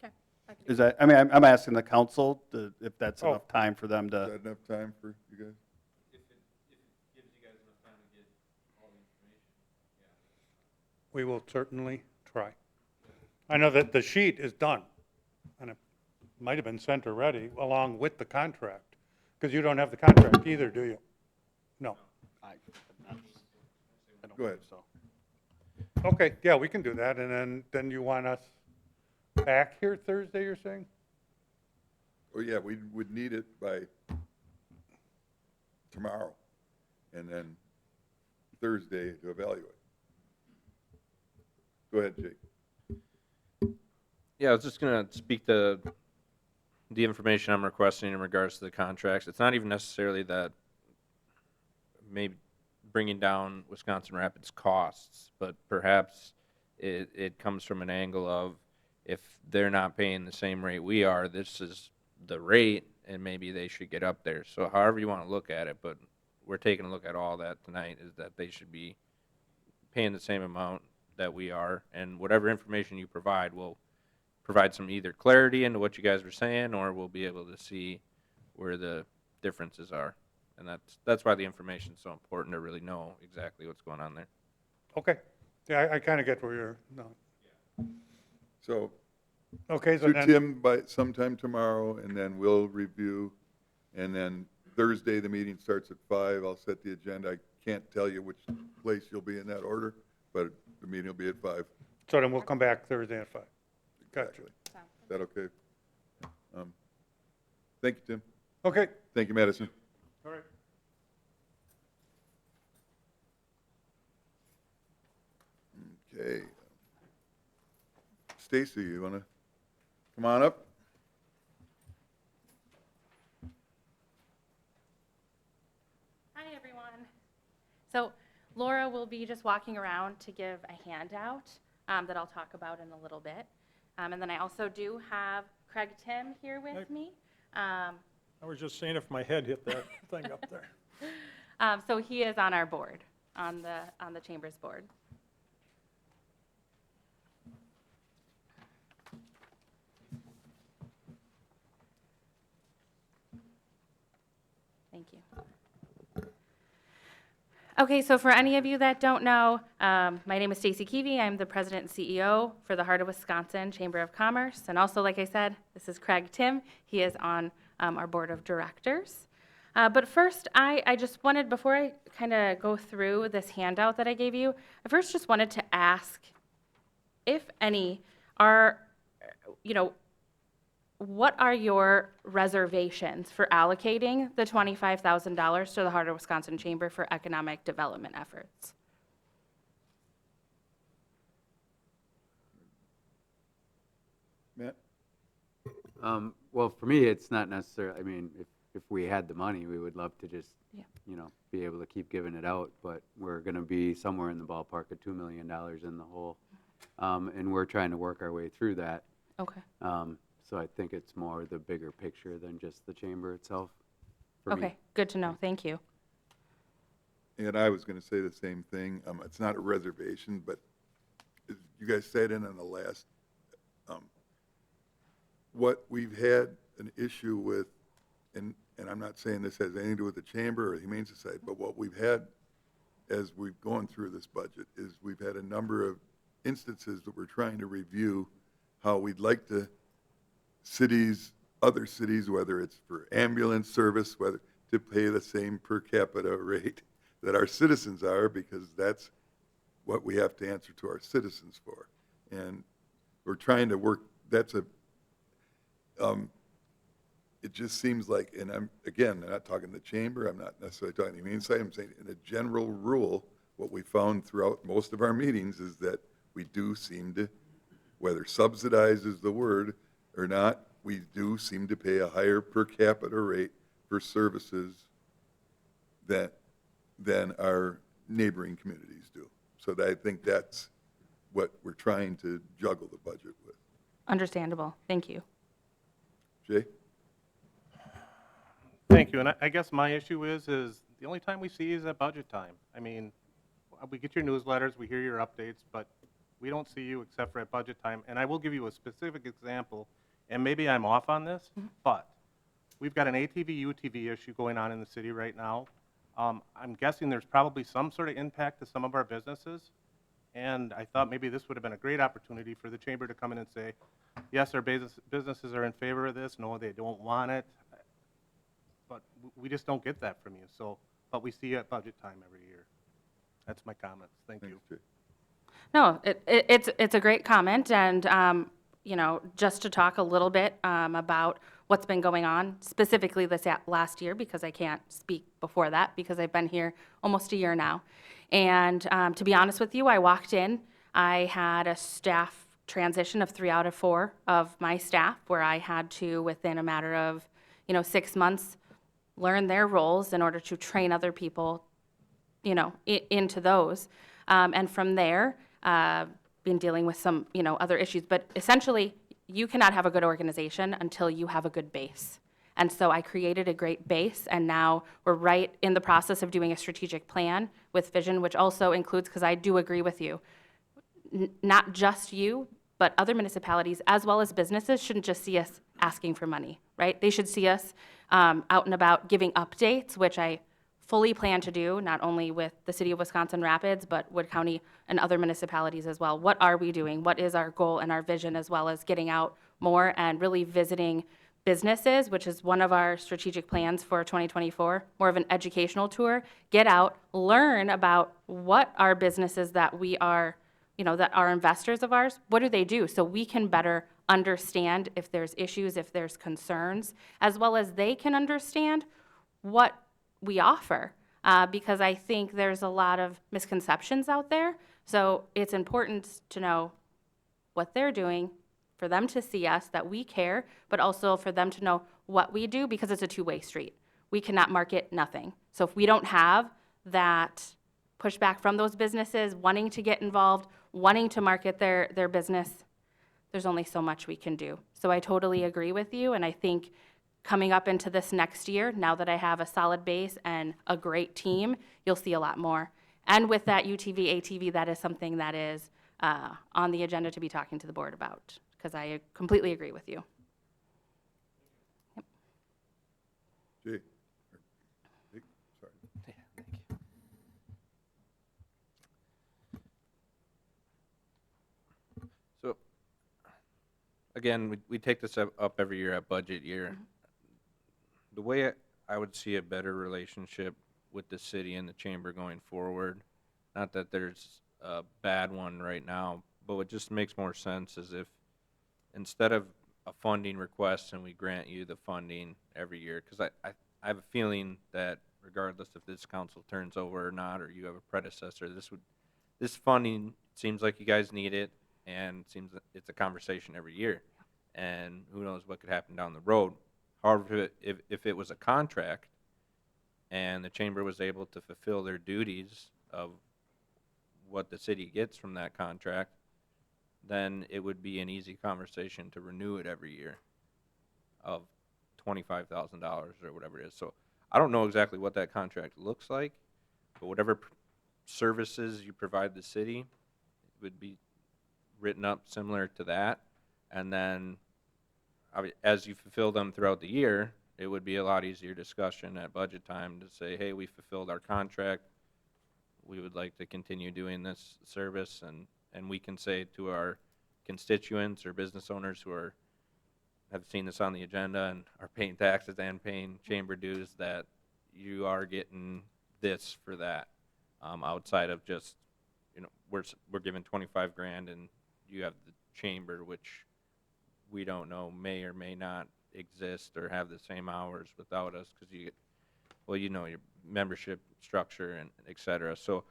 Okay. I can do Is that, I mean, I'm asking the council if that's Oh. enough time for them Is to, that enough time for you guys? We will certainly try. I know that the sheet is done, and it might have been sent already, along with the contract, because you don't have the contract either, do you? No. I don't Go ahead. think so. Okay, yeah, we can do that, and then you want us back here Thursday, you're saying? Oh, yeah, we would need it by tomorrow, and then Thursday to evaluate. Go ahead, Jake. Yeah, I was just gonna speak to the information I'm requesting in regards to the contracts. It's not even necessarily that maybe bringing down Wisconsin Rapids costs, but perhaps it comes from an angle of if they're not paying the same rate we are, this is the rate, and maybe they should get up there. So however you want to look at it, but we're taking a look at all that tonight, is that they should be paying the same amount that we are, and whatever information you provide will provide some either clarity into what you guys were saying, or we'll be able to see where the differences are. And that's why the information is so important, to really know exactly what's going on there. Okay, yeah, I kind of get where you're, no. So, Okay, so to then, Tim by sometime tomorrow, and then we'll review, and then Thursday, the meeting starts at 5. I'll set the agenda. I can't tell you which place you'll be in that order, but the meeting will be at 5. so then we'll come back Thursday at 5. Gotcha. Exactly. Is that okay? Thank you, Tim. Okay, Thank you, Madison. all right. Okay. Stacy, you want to come on up? Hi, everyone. So Laura will be just walking around to give a handout that I'll talk about in a little bit. And then I also do have Craig Tim here with me. I was just saying if my head hit that thing up there. So he is on our board, on the Chamber's board. Thank you. Okay, so for any of you that don't know, my name is Stacy Keevy. I'm the president and CEO for the Heart of Wisconsin Chamber of Commerce. And also, like I said, this is Craig Tim. He is on our board of directors. But first, I just wanted, before I kind of go through this handout that I gave you, I first just wanted to ask, if any, what are your reservations for allocating the $25,000 to the Heart of Wisconsin Chamber for economic development efforts? Matt? Well, for me, it's not necessarily, I mean, if we had the money, we would love to just, Yeah. be able to keep giving it out, but we're gonna be somewhere in the ballpark of $2 million in the hole. And we're trying to work our way through that. Okay. So I think it's more the bigger picture than just the chamber itself, for me. Okay, good to know. Thank you. And I was gonna say the same thing. It's not a reservation, but you guys said in on the last, what we've had an issue with, and I'm not saying this has anything to do with the Chamber or the Humane Society, but what we've had as we've gone through this budget is we've had a number of instances that we're trying to review how we'd like to other cities, whether it's for ambulance service, whether to pay the same per capita rate that our citizens are, because that's what we have to answer to our citizens for. And we're trying to work, it just seems like, and I'm not talking the Chamber, I'm not necessarily talking the Humane Society, I'm saying in a general rule, what we found throughout most of our meetings is that we do seem to, whether subsidize is the word or not, we do seem to pay a higher per capita rate for services than our neighboring communities do. So I think that's what we're trying to juggle the budget with. Understandable. Thank you. Jay? Thank you, and I guess my issue is the only time we see you is at budget time. I mean, we get your newsletters, we hear your updates, but we don't see you except for at budget time. And I will give you a specific example, and maybe I'm off on this, but we've got an ATV, UTV issue going on in the city right now. I'm guessing there's probably some sort of impact to some of our businesses, and I thought maybe this would have been a great opportunity for the Chamber to come in and say, yes, our businesses are in favor of this, no, they don't want it, but we just don't get that from you. So, but we see you at budget time every year. That's my comments. Thank you. Thanks, Jay. No, it's a great comment, and just to talk a little bit about what's been going on specifically this last year, because I can't speak before that because I've been here almost a year now. And to be honest with you, I walked in, I had a staff transition of 3 out of 4 of my staff, where I had to, within a matter of 6 months, learn their roles in order to train other people into those. And from there, been dealing with some, other issues. But essentially, you cannot have a good organization until you have a good base. And so I created a great base, and now we're right in the process of doing a strategic plan with vision, which also includes, because I do agree with you, not just you, but other municipalities as well as businesses shouldn't just see us asking for money, right? They should see us out and about giving updates, which I fully plan to do, not only with the City of Wisconsin Rapids, but Wood County and other municipalities as well. What are we doing? What is our goal and our vision, as well as getting out more and really visiting businesses, which is one of our strategic plans for 2024, more of an educational tour. Get out, learn about what are businesses that we are, that are investors of ours, what do they do? So we can better understand if there's issues, if there's concerns, as well as they can understand what we offer, because I think there's a lot of misconceptions out there. So it's important to know what they're doing, for them to see us, that we care, but also for them to know what we do, because it's a two-way street. We cannot market nothing. So if we don't have that pushback from those businesses wanting to get involved, wanting to market their business, there's only so much we can do. So I totally agree with you, and I think coming up into this next year, now that I have a solid base and a great team, you'll see a lot more. And with that UTV, ATV, that is something that is on the agenda to be talking to the board about, because I completely agree with you. Yep. Jay? Dick? Sorry. Yeah, thank you. So, again, we take this up every year at budget year. The way I would see a better relationship with the city and the chamber going forward, not that there's a bad one right now, but what just makes more sense is if instead of a funding request and we grant you the funding every year, because I have a feeling that regardless if this council turns over or not, or you have a predecessor, this funding seems like you guys need it, and seems that it's a conversation every year. and who knows what could happen down the road. However, if it was a contract and the chamber was able to fulfill their duties of what the city gets from that contract, then it would be an easy conversation to renew it every year of $25,000 or whatever it is. So I don't know exactly what that contract looks like, but whatever services you provide the city would be written up similar to that. And then as you fulfill them throughout the year, it would be a lot easier discussion at budget time to say, hey, we fulfilled our contract. We would like to continue doing this service, and we can say to our constituents or business owners who have seen this on the agenda and are paying taxes and paying chamber dues that you are getting this for that, outside of just, we're giving 25 grand and you have the chamber, which we don't know may or may not exist or have the same hours without us, because you get, your membership structure and et cetera. So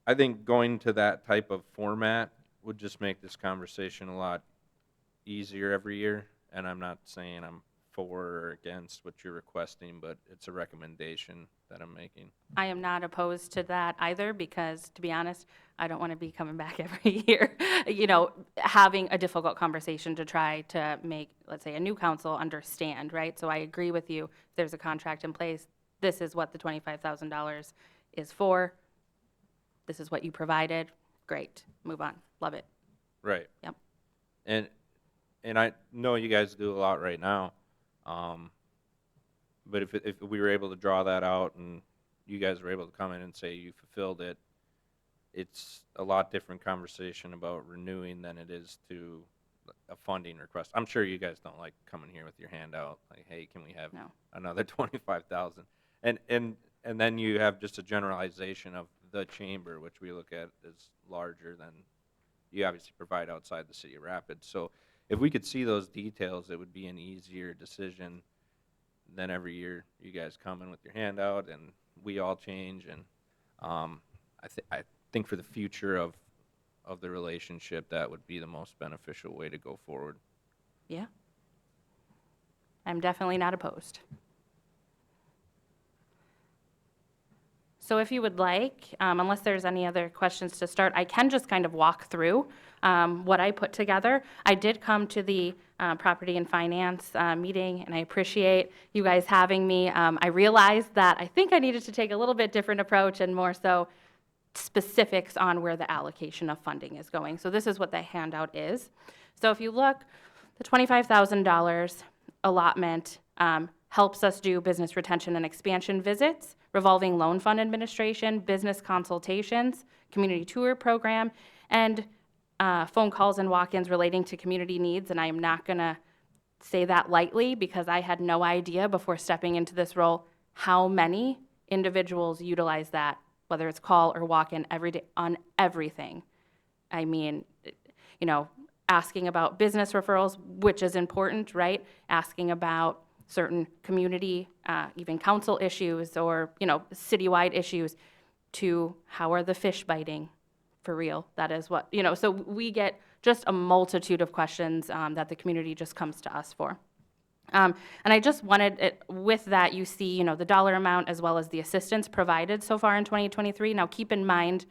I think going to that type of format would just make this conversation a lot easier every year. And I'm not saying I'm for or against what you're requesting, but it's a recommendation that I'm making. I am not opposed to that either, because, to be honest, I don't want to be coming back every year, having a difficult conversation to try to make, let's say, a new council understand, right? So I agree with you. If there's a contract in place, this is what the $25,000 is for. This is what you provided. Great. Move on. Love it. Right. Yep. And I know you guys do a lot right now, but if we were able to draw that out and you guys were able to come in and say you fulfilled it, it's a lot different conversation about renewing than it is to a funding request. I'm sure you guys don't like coming here with your hand out, like, hey, can we have another 25,000? And then you have just a generalization of the chamber, which we look at as larger than you obviously provide outside the city of Rapids. So if we could see those details, it would be an easier decision than every year you guys come in with your hand out and we all change. And I think for the future of the relationship, that would be the most beneficial way to go forward. Yeah. I'm definitely not opposed. So if you would like, unless there's any other questions to start, I can just kind of walk through what I put together. I did come to the Property and Finance meeting, and I appreciate you guys having me. I realized that I think I needed to take a little bit different approach and more so specifics on where the allocation of funding is going. So this is what the handout is. So if you look, the $25,000 allotment helps us do business retention and expansion visits, revolving loan fund administration, business consultations, community tour program, and phone calls and walk-ins relating to community needs. And I am not going to say that lightly, because I had no idea before stepping into this role how many individuals utilize that, whether it's call or walk-in every day on everything. I mean, asking about business referrals, which is important, right? Asking about certain community, even council issues or, citywide issues, to how are the fish biting for real? That is what, so we get just a multitude of questions that the community just comes to us for. And I just wanted it, with that, you see, the dollar amount as well as the assistance provided so far in 2023. Now, keep in mind,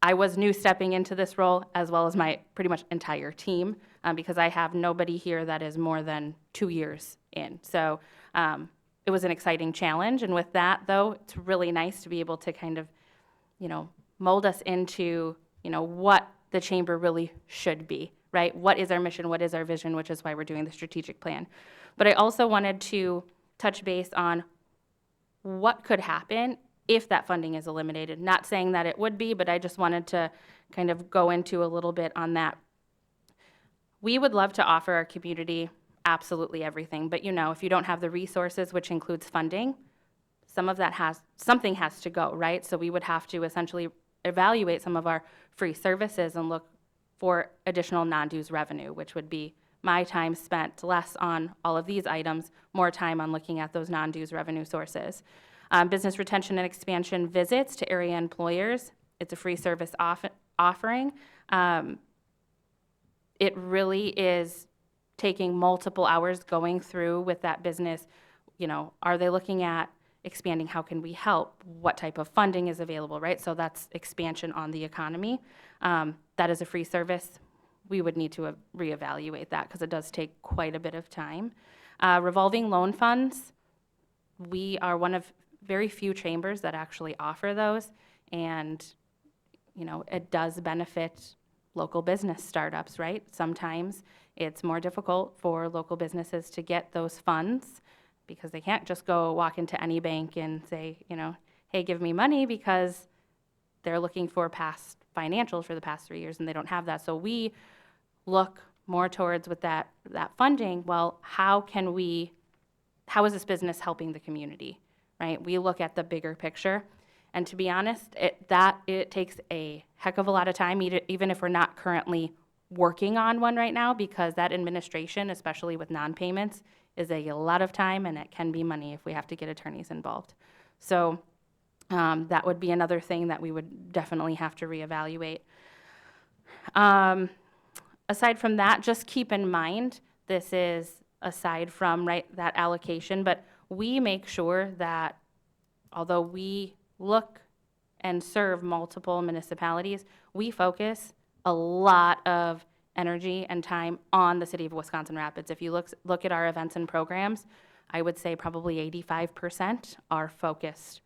I was new stepping into this role, as well as my pretty much entire team, because I have nobody here that is more than 2 years in. So it was an exciting challenge. And with that, though, it's really nice to be able to kind of, mold us into, what the chamber really should be, right? What is our mission? What is our vision? Which is why we're doing the strategic plan. But I also wanted to touch base on what could happen if that funding is eliminated. Not saying that it would be, but I just wanted to kind of go into a little bit on that. We would love to offer our community absolutely everything, but if you don't have the resources, which includes funding, something has to go, right? So we would have to essentially evaluate some of our free services and look for additional non-dues revenue, which would be my time spent less on all of these items, more time on looking at those non-dues revenue sources. Business retention and expansion visits to area employers. It's a free service offering. It really is taking multiple hours going through with that business. You know, are they looking at expanding? How can we help? What type of funding is available, right? So that's expansion on the economy. That is a free service. We would need to reevaluate that because it does take quite a bit of time. Revolving loan funds, we are one of very few chambers that actually offer those, and you know, it does benefit local business startups, right? Sometimes it's more difficult for local businesses to get those funds because they can't just go walk into any bank and say, you know, hey, give me money, because they're looking for past financials for the past 3 years and they don't have that. So we look more towards with that funding, well, how is this business helping the community, right? We look at the bigger picture. And to be honest, it takes a heck of a lot of time, even if we're not currently working on one right now, because that administration, especially with non-payments, is a lot of time, and it can be money if we have to get attorneys involved. So that would be another thing that we would definitely have to reevaluate. Aside from that, just keep in mind, this is aside from that allocation, but we make sure that although we look and serve multiple municipalities, we focus a lot of energy and time on the city of Wisconsin Rapids. If you look at our events and programs, I would say probably 85% are focused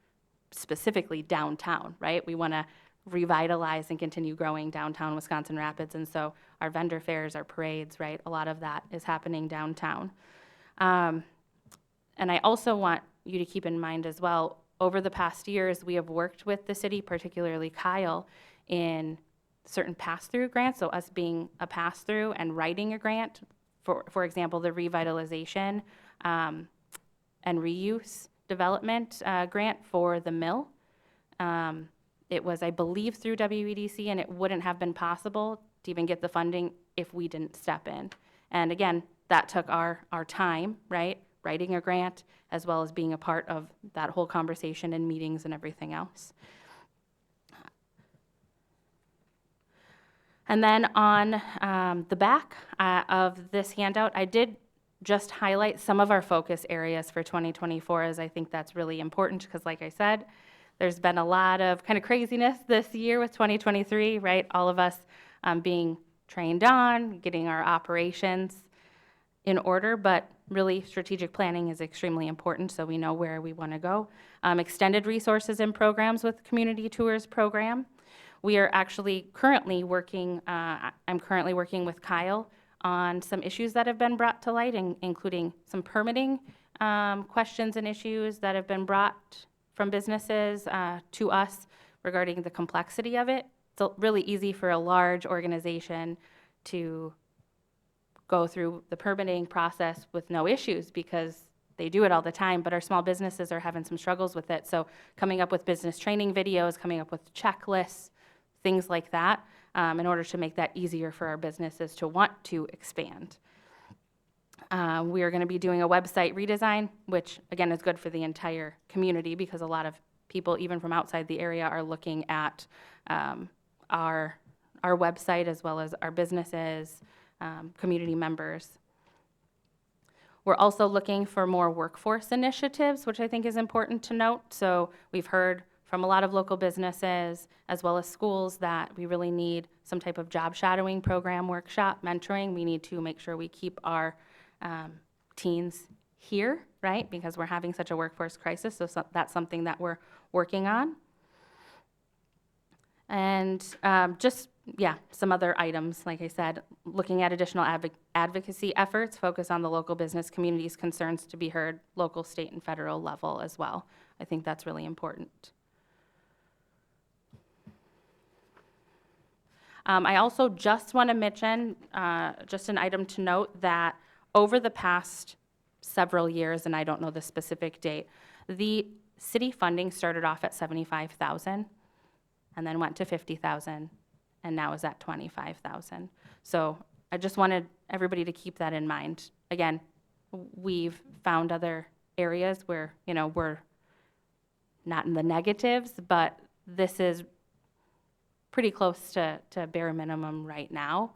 specifically downtown, right? We want to revitalize and continue growing downtown Wisconsin Rapids, and so our vendor fairs, our parades, right? A lot of that is happening downtown. And I also want you to keep in mind as well, over the past years, we have worked with the city, particularly Kyle, in certain pass-through grants, so us being a pass-through and writing a grant, for example, the revitalization and reuse development grant for the mill. It was, I believe, through WEDC, and it wouldn't have been possible to even get the funding if we didn't step in. And again, that took our time, right? Writing a grant, as well as being a part of that whole conversation and meetings and everything else. And then on the back of this handout, I did just highlight some of our focus areas for 2024, as I think that's really important, because like I said, there's been a lot of kind of craziness this year with 2023, right? All of us being trained on, getting our operations in order, but really strategic planning is extremely important so we know where we want to go. Extended resources and programs with Community Tours program. We are actually currently working, I'm currently working with Kyle on some issues that have been brought to light, including some permitting questions and issues that have been brought from businesses to us regarding the complexity of it. It's really easy for a large organization to go through the permitting process with no issues because they do it all the time, but our small businesses are having some struggles with it. So coming up with business training videos, coming up with checklists, things like that, in order to make that easier for our businesses to want to expand. We are going to be doing a website redesign, which again is good for the entire community because a lot of people, even from outside the area, are looking at our website as well as our businesses, community members. We're also looking for more workforce initiatives, which I think is important to note. So we've heard from a lot of local businesses as well as schools that we really need some type of job shadowing program, workshop, mentoring. We need to make sure we keep our teens here, right? Because we're having such a workforce crisis, so that's something that we're working on. And some other items, like I said, looking at additional advocacy efforts, focus on the local business community's concerns to be heard, local, state, and federal level as well. I think that's really important. I also just want to mention, just an item to note, that over the past several years, and I don't know the specific date, the city funding started off at $75,000 and then went to $50,000 and now is at $25,000. So I just wanted everybody to keep that in mind. Again, we've found other areas where, we're not in the negatives, but this is pretty close to bare minimum right now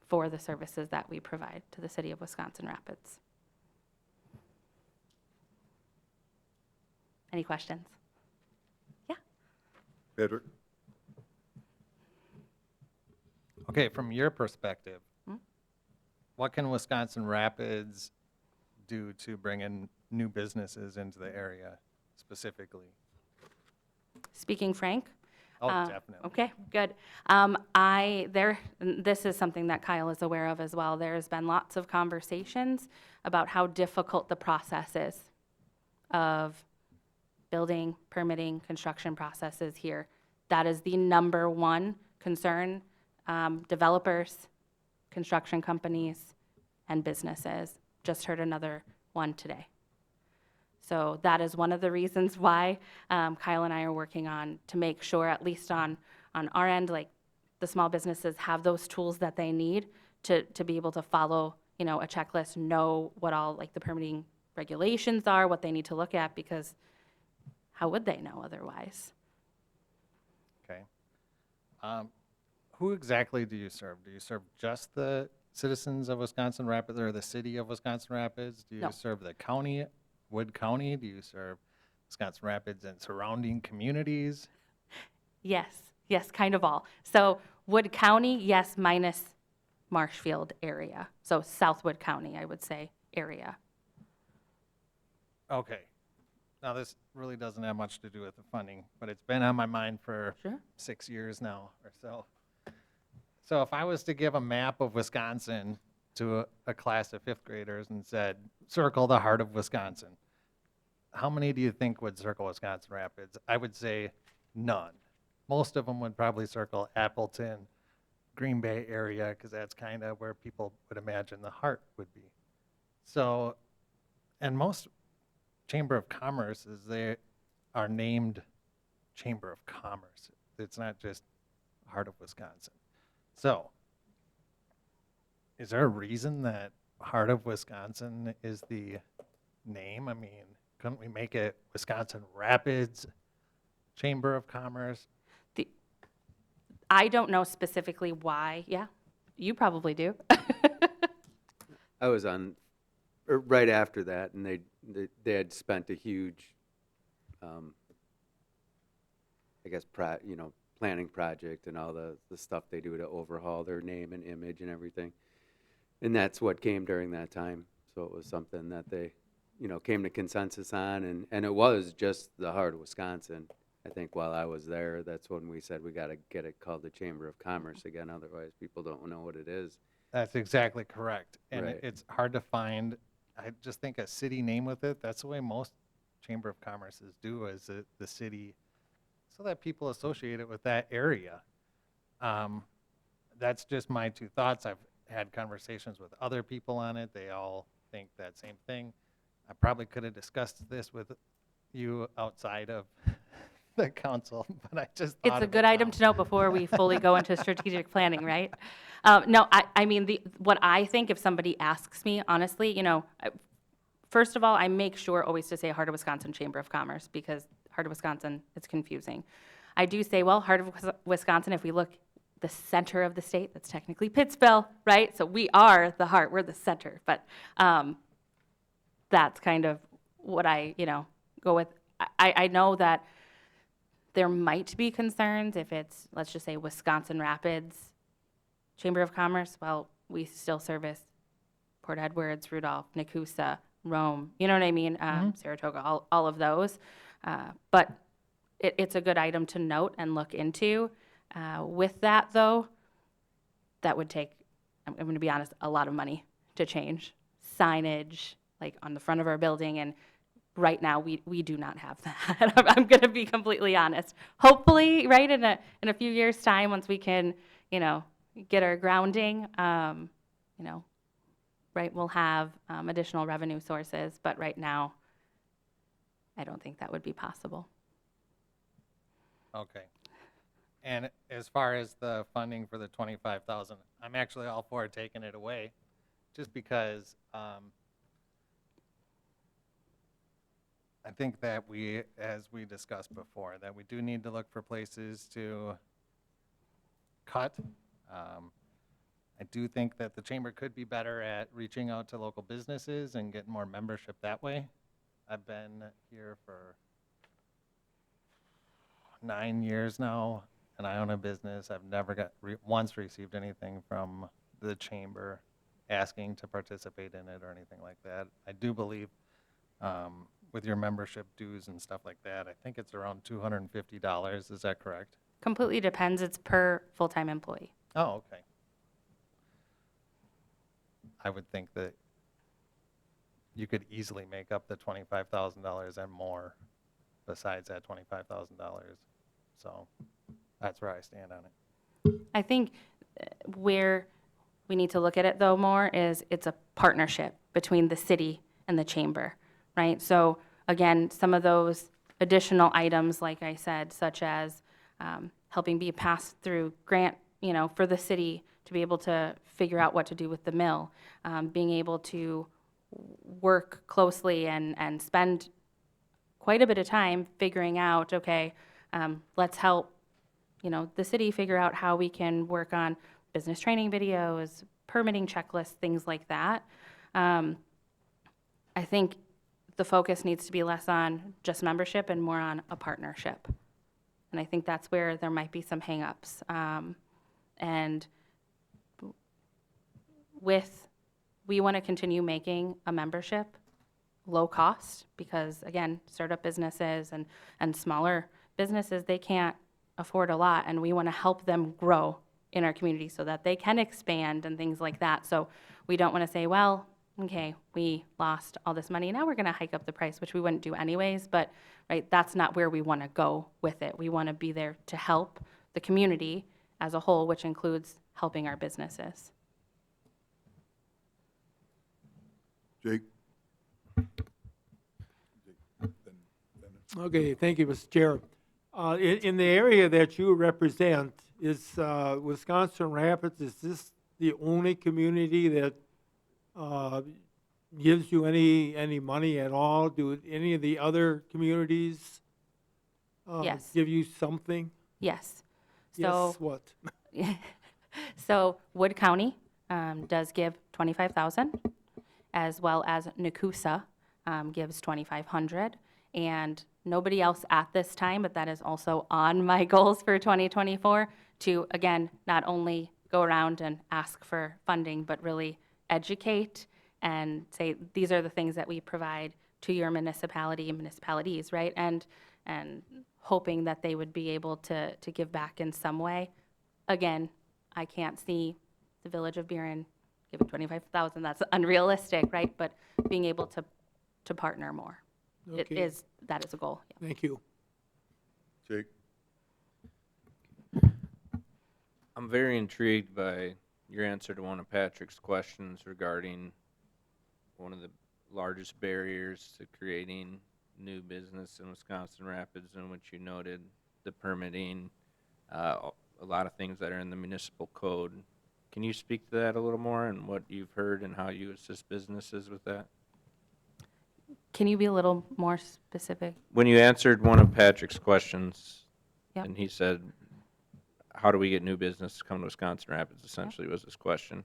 for the services that we provide to the city of Wisconsin Rapids. Any questions? Yeah. Edward? Okay, from your perspective, Hmm? what can Wisconsin Rapids do to bring in new businesses into the area specifically? Speaking frank? Oh, Uh, definitely. Okay, good. This is something that Kyle is aware of as well. There's been lots of conversations about how difficult the process is of building, permitting, construction processes here. That is the number one concern. Developers, construction companies, and businesses. Just heard another one today. So that is one of the reasons why Kyle and I are working on to make sure, at least on our end, like the small businesses have those tools that they need to be able to follow, a checklist, know what all like the permitting regulations are, what they need to look at, because how would they know otherwise? Okay. Who exactly do you serve? Do you serve just the citizens of Wisconsin Rapids or the city of Wisconsin Rapids? Do you No. serve the county, Wood County? Do you serve Wisconsin Rapids and surrounding communities? Yes, kind of all. So Wood County, yes, minus Marshfield area. So South Wood County, I would say, area. Okay. Now, this really doesn't have much to do with the funding, but it's been on my mind for Sure. 6 years now or so. So if I was to give a map of Wisconsin to a class of fifth graders and said, circle the heart of Wisconsin, how many do you think would circle Wisconsin Rapids? I would say none. Most of them would probably circle Appleton, Green Bay area, because that's kind of where people would imagine the heart would be. So, and most Chamber of Commerce they are named Chamber of Commerce. It's not just Heart of Wisconsin. So, is there a reason that Heart of Wisconsin is the name? I mean, couldn't we make it Wisconsin Rapids Chamber of Commerce? I don't know specifically why. Yeah, you probably do. I was on, or right after that, and they had spent a huge, I guess, planning project and all the stuff they do to overhaul their name and image and everything. And that's what came during that time. So it was something that they, came to consensus on, and it was just the heart of Wisconsin. I think while I was there, that's when we said we got to get it called the Chamber of Commerce again, otherwise people don't know what it is. That's exactly correct. And Right. it's hard to find, I just think a city name with it. That's the way most Chamber of Commerces do, is the city, so that people associate it with that area. That's just my two thoughts. I've had conversations with other people on it. They all think that same thing. I probably could have discussed this with you outside of the council, but I just thought It's a of good it item now. to know before we fully go into strategic planning, right? No, I mean, what I think, if somebody asks me, honestly, first of all, I make sure always to say Heart of Wisconsin Chamber of Commerce, because Heart of Wisconsin, it's confusing. I do say, well, Heart of Wisconsin, if we look the center of the state, that's technically Pittsville, right? So we are the heart, we're the center, but that's kind of what I, go with. I know that there might be concerns if it's, let's just say, Wisconsin Rapids Chamber of Commerce. Well, we still service Port Edwards, Rudolph, Nakusa, Rome, you know what I mean? Saratoga, all of those. But it's a good item to note and look into. With that, though, that would take, I'm going to be honest, a lot of money to change signage, like on the front of our building, and right now we do not have that. I'm going to be completely honest. Hopefully, right, in a few years' time, once we can, get our grounding, right, we'll have additional revenue sources, but right now, I don't think that would be possible. Okay. And as far as the funding for the 25,000, I'm actually all for taking it away, just because I think that we, as we discussed before, that we do need to look for places to cut. I do think that the chamber could be better at reaching out to local businesses and getting more membership that way. I've been here for 9 years now, and I own a business. I've never once received anything from the chamber asking to participate in it or anything like that. I do believe with your membership dues and stuff like that, I think it's around $250. Is that correct? Completely depends. It's per full-time employee. Oh, okay. I would think that you could easily make up the $25,000 and more besides that $25,000. So that's where I stand on it. I think where we need to look at it though more is it's a partnership between the city and the chamber, right? So again, some of those additional items, like I said, such as helping be a pass-through grant, you know, for the city to be able to figure out what to do with the mill, being able to work closely and spend quite a bit of time figuring out, okay, let's help, you know, the city figure out how we can work on business training videos, permitting checklists, things like that. I think the focus needs to be less on just membership and more on a partnership. And I think that's where there might be some hangups. And we want to continue making a membership low cost because, again, startup businesses and smaller businesses, they can't afford a lot, and we want to help them grow in our community so that they can expand and things like that. So we don't want to say, well, okay, we lost all this money, now we're going to hike up the price, which we wouldn't do anyways, but right, that's not where we want to go with it. We want to be there to help the community as a whole, which includes helping our businesses. Jake? Okay, thank you, Mr. Chair. In the area that you represent, is Wisconsin Rapids, is this the only community that gives you any money at all? Do any of the other communities Yes. give you something? Yes. Yes, what? So Wood County does give $25,000, as well as Nakusa gives $2,500, and nobody else at this time, but that is also on my goals for 2024 to, again, not only go around and ask for funding, but really educate and say, these are the things that we provide to your municipality and municipalities, right? And hoping that they would be able to give back in some way. Again, I can't see the Village of Buren giving $25,000. That's unrealistic, right? But being able to partner more, Okay. that is a goal. Yeah. Thank you. Jake? I'm very intrigued by your answer to one of Patrick's questions regarding one of the largest barriers to creating new business in Wisconsin Rapids, in which you noted the permitting, a lot of things that are in the municipal code. Can you speak to that a little more and what you've heard and how you assist businesses with that? Can you be a little more specific? When you answered one of Patrick's questions, Yep. and he said, how do we get new business to come to Wisconsin Rapids, essentially was his question,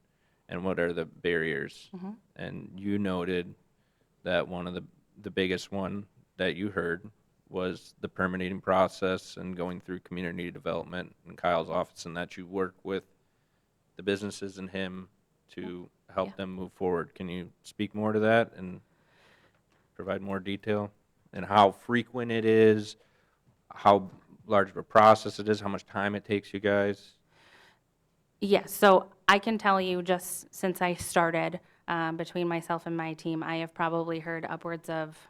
and what are the barriers? Mhm. And you noted that one of the biggest one that you heard was the permitting process and going through community development in Kyle's office, and that you work with the businesses and him to help Yeah. them move forward. Can you speak more to that and provide more detail? And how frequent it is, how large of a process it is, how much time it takes you guys? Yes, so I can tell you just since I started, between myself and my team, I have probably heard upwards of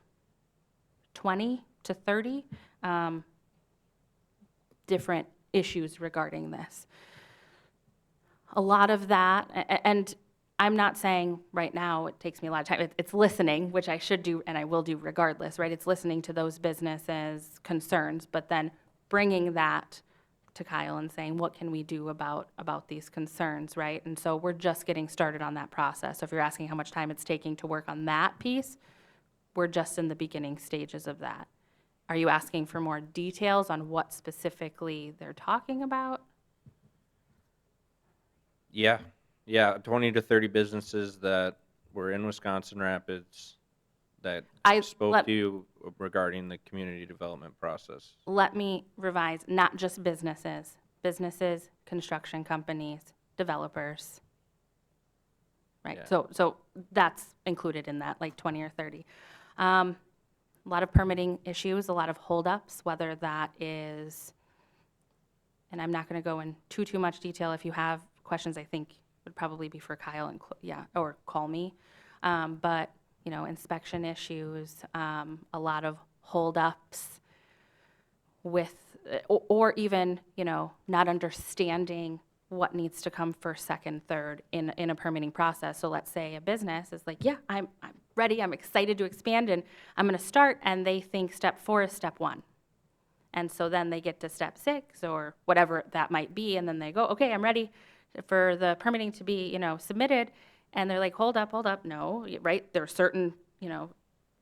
20 to 30 different issues regarding this. A lot of that, and I'm not saying right now it takes me a lot of time. It's listening, which I should do and I will do regardless, right? It's listening to those businesses' concerns, but then bringing that to Kyle and saying, what can we do about these concerns, right? And so we're just getting started on that process. So if you're asking how much time it's taking to work on that piece, we're just in the beginning stages of that. Are you asking for more details on what specifically they're talking about? Yeah, Yeah, 20 to 30 businesses that were in Wisconsin Rapids that spoke to you regarding the community development process. Let me revise, not just businesses, construction companies, developers. Right, Yeah. so that's included in that, like 20 or 30. A lot of permitting issues, a lot of holdups, whether that is, and I'm not going to go in too much detail. If you have questions, I think would probably be for Kyle and, or call me. But, inspection issues, a lot of holdups with, or even, not understanding what needs to come first, second, third in a permitting process. So let's say a business is like, yeah, I'm ready, I'm excited to expand, and I'm going to start, and they think step 4 is step 1. And so then they get to step 6 or whatever that might be, and then they go, okay, I'm ready for the permitting to be, submitted. And they're like, hold up, no, right? There are certain,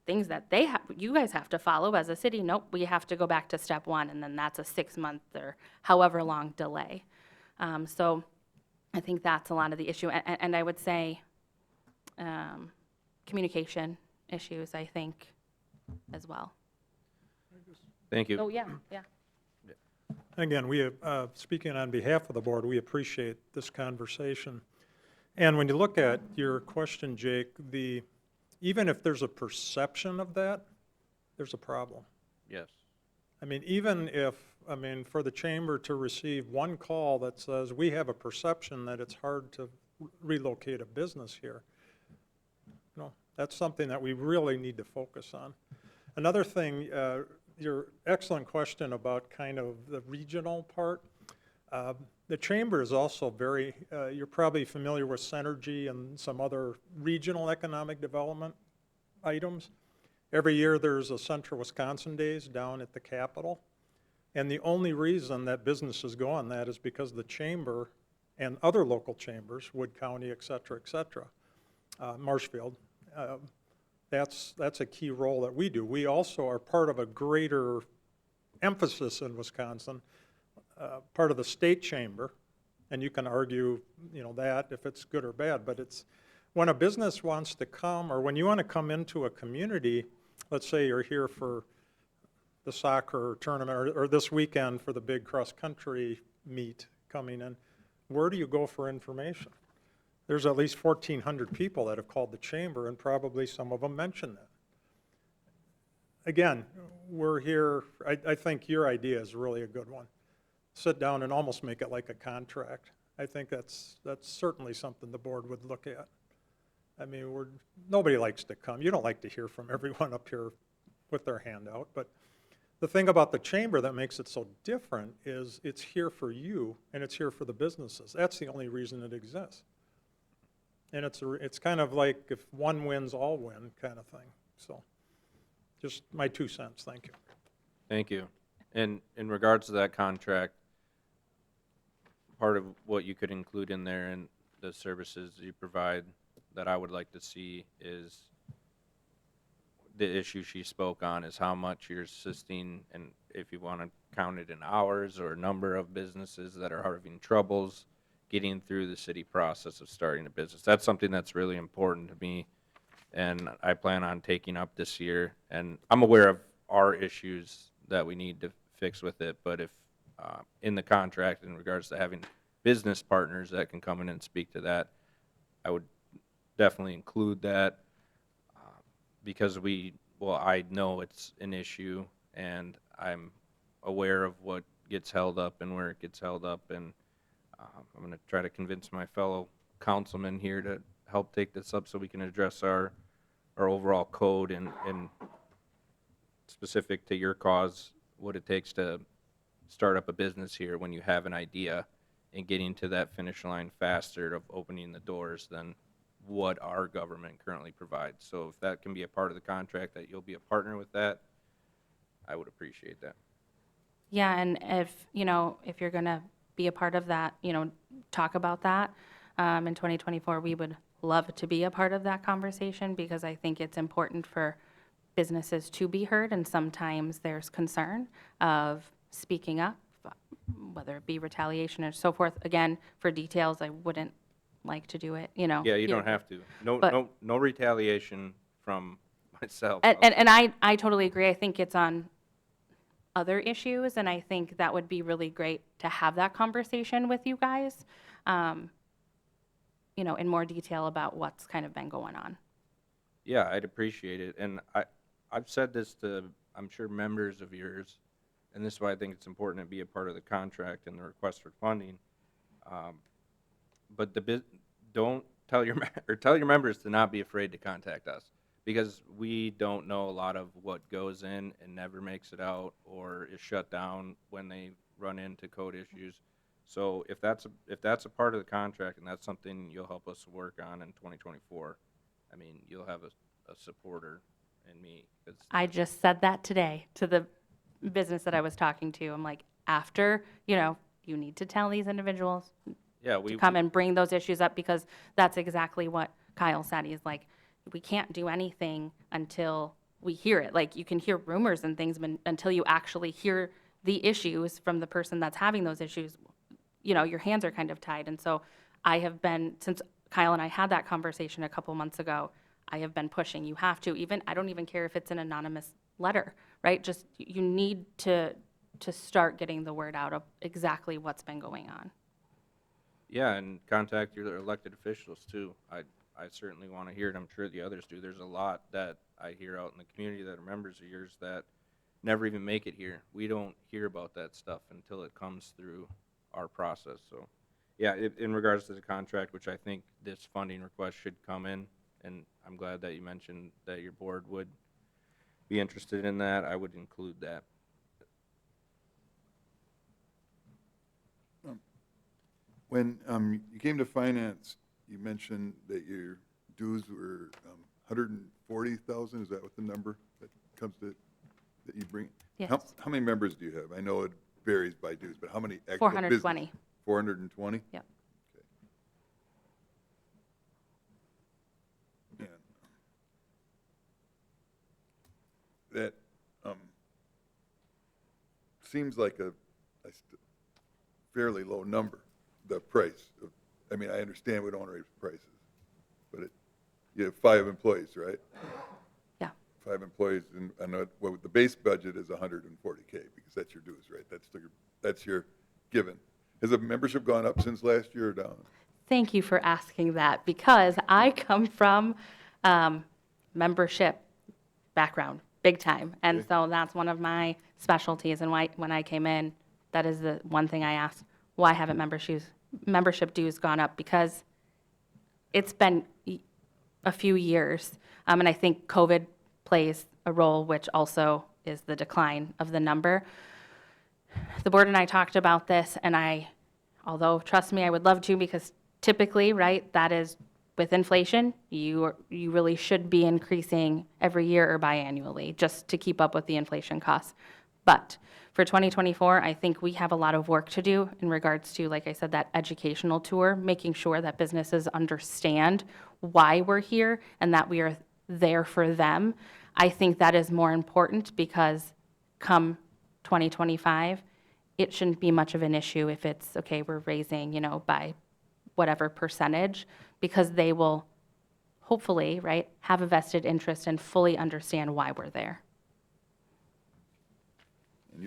things that you guys have to follow as a city. Nope, we have to go back to step 1, and then that's a 6-month or however long delay. So I think that's a lot of the issue. And I would say communication issues, I think, as well. Thank you. Oh, yeah. Again, speaking on behalf of the board, we appreciate this conversation. And when you look at your question, Jake, even if there's a perception of that, there's a problem. Yes. I mean, even if, for the chamber to receive one call that says, we have a perception that it's hard to relocate a business here, that's something that we really need to focus on. Another thing, your excellent question about kind of the regional part. The chamber is also very, you're probably familiar with Synergy and some other regional economic development items. Every year there's a Central Wisconsin Days down at the Capitol. And the only reason that businesses go on that is because the chamber and other local chambers, Wood County, et cetera, Marshfield, that's a key role that we do. We also are part of a greater emphasis in Wisconsin, part of the state chamber, and you can argue, that if it's good or bad, but it's when a business wants to come, or when you want to come into a community, let's say you're here for the soccer tournament, or this weekend for the big cross-country meet coming in, where do you go for information? There's at least 1,400 people that have called the chamber, and probably some of them mention that. Again, we're here, I think your idea is really a good one. Sit down and almost make it like a contract. I think that's certainly something the board would look at. Nobody likes to come. You don't like to hear from everyone up here with their hand out, but the thing about the chamber that makes it so different is it's here for you and it's here for the businesses. That's the only reason it exists. And it's kind of like if one wins, all win kind of thing. So just my 2 cents. Thank you. Thank you. And in regards to that contract, part of what you could include in there and the services you provide that I would like to see is the issue she spoke on is how much you're assisting, and if you want to count it in hours or number of businesses that are having troubles getting through the city process of starting a business. That's something that's really important to me, and I plan on taking up this year. And I'm aware of our issues that we need to fix with it, but if in the contract in regards to having business partners that can come in and speak to that, I would definitely include that because I know it's an issue, and I'm aware of what gets held up and where it gets held up, and I'm going to try to convince my fellow councilmen here to help take this up so we can address our overall code and specific to your cause, what it takes to start up a business here when you have an idea and getting to that finish line faster of opening the doors than what our government currently provides. So if that can be a part of the contract, that you'll be a partner with that, I would appreciate that. Yeah, and if you're going to be a part of that, talk about that in 2024, we would love to be a part of that conversation because I think it's important for businesses to be heard, and sometimes there's concern of speaking up, whether it be retaliation or so forth. Again, for details, I wouldn't like to do it, you know. Yeah, you here. don't have to. No, But- no, no retaliation from myself. And I totally agree. I think it's on other issues, and I think that would be really great to have that conversation with you guys, you know, in more detail about what's kind of been going on. Yeah, I'd appreciate it. And I've said this to, I'm sure, members of yours, and this is why I think it's important to be a part of the contract and the request for funding. But don't tell your, or tell your members to not be afraid to contact us, because we don't know a lot of what goes in and never makes it out or is shut down when they run into code issues. So if that's a part of the contract and that's something you'll help us work on in 2024, I mean, you'll have a supporter in me. I just said that today to the business that I was talking to. I'm like, after, you know, you need to tell these individuals Yeah, to come and bring those issues up, because that's exactly what Kyle said. He's like, we can't do anything until we hear it. Like, you can hear rumors and things, but until you actually hear the issues from the person that's having those issues, you know, your hands are kind of tied. And so I have been, since Kyle and I had that conversation a couple months ago, I have been pushing. You have to, even, I don't even care if it's an anonymous letter, right? Just, you need to start getting the word out of exactly what's been going on. Yeah, and contact your elected officials too. I certainly want to hear it. I'm sure the others do. There's a lot that I hear out in the community that are members of yours that never even make it here. We don't hear about that stuff until it comes through our process. So, yeah, in regards to the contract, which I think this funding request should come in, and I'm glad that you mentioned that your board would be interested in that, I would include that. When you came to finance, you mentioned that your dues were 140,000. Is that what the number that comes to, that you bring? Yes. How many members do you have? I know it varies by dues, but how many actual business? 420. 420? Yep. Okay. And that seems like a fairly low number, the price. I mean, I understand we don't want to raise prices, but you have 5 employees, right? Yeah. 5 employees, and I know the base budget is 140K, because that's your dues, right? That's your given. Has the membership gone up since last year or down? Thank you for asking that, because I come from membership background, big time. And Okay. so that's one of my specialties. And when I came in, that is the one thing I asked, why haven't membership dues gone up? Because it's been a few years. And I think COVID plays a role, which also is the decline of the number. The board and I talked about this, and although, trust me, I would love to, because typically, right, that is with inflation, you really should be increasing every year or biannually just to keep up with the inflation costs. But for 2024, I think we have a lot of work to do in regards to, like I said, that educational tour, making sure that businesses understand why we're here and that we are there for them. I think that is more important, because come 2025, it shouldn't be much of an issue if it's, okay, we're raising, you know, by whatever percentage, because they will hopefully, right, have a vested interest and fully understand why we're there. And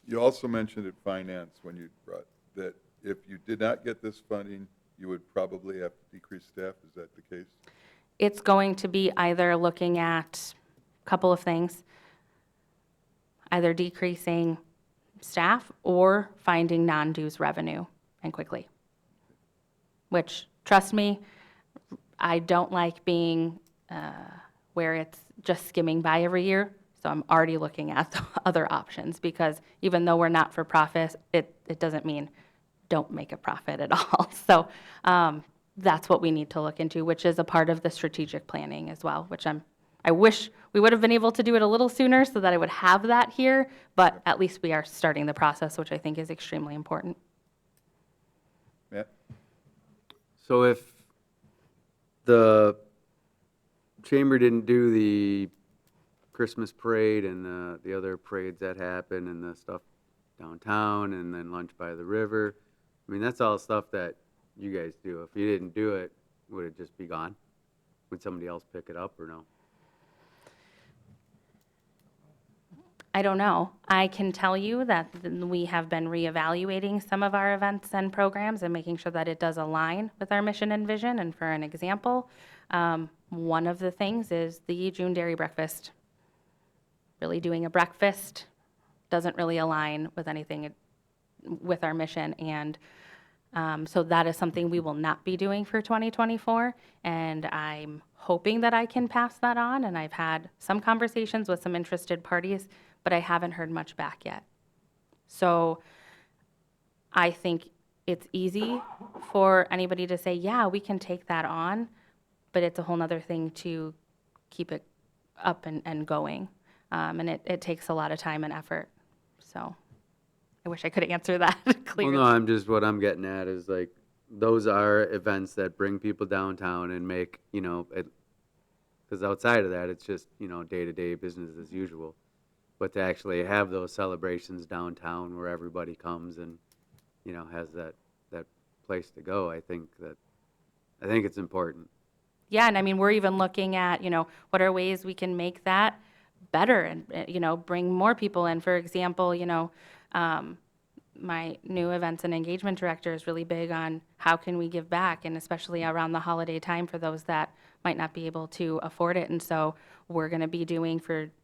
you also mentioned at finance when you brought that if you did not get this funding, you would probably have to decrease staff. Is that the case? It's going to be either looking at a couple of things, either decreasing staff or finding non-dues revenue, and quickly. Which, trust me, I don't like being where it's just skimming by every year. So I'm already looking at the other options, because even though we're not for profit, it doesn't mean don't make a profit at all. So that's what we need to look into, which is a part of the strategic planning as well, which I wish we would have been able to do it a little sooner so that I would have that here, but at least we are starting the process, which I think is extremely important. Matt? So if the chamber didn't do the Christmas parade and the other parades that happen and the stuff downtown and then lunch by the river, I mean, that's all stuff that you guys do. If you didn't do it, would it just be gone? Would somebody else pick it up or no? I don't know. I can tell you that we have been reevaluating some of our events and programs and making sure that it does align with our mission and vision. And for an example, one of the things is the June Dairy Breakfast. Really doing a breakfast doesn't really align with anything with our mission. And so that is something we will not be doing for 2024. And I'm hoping that I can pass that on. And I've had some conversations with some interested parties, but I haven't heard much back yet. So I think it's easy for anybody to say, yeah, we can take that on, but it's a whole nother thing to keep it up and going. And it takes a lot of time and effort. So I wish I could answer that clearly. Well, no, what I'm getting at is like, those are events that bring people downtown and make, because outside of that, it's just, day-to-day business as usual. But to actually have those celebrations downtown where everybody comes and, has that place to go, I think it's important. Yeah, and I mean, we're even looking at, what are ways we can make that better and, bring more people in. For example, my new events and engagement director is really big on how can we give back, and especially around the holiday time for those that might not be able to afford it. And so we're going to be doing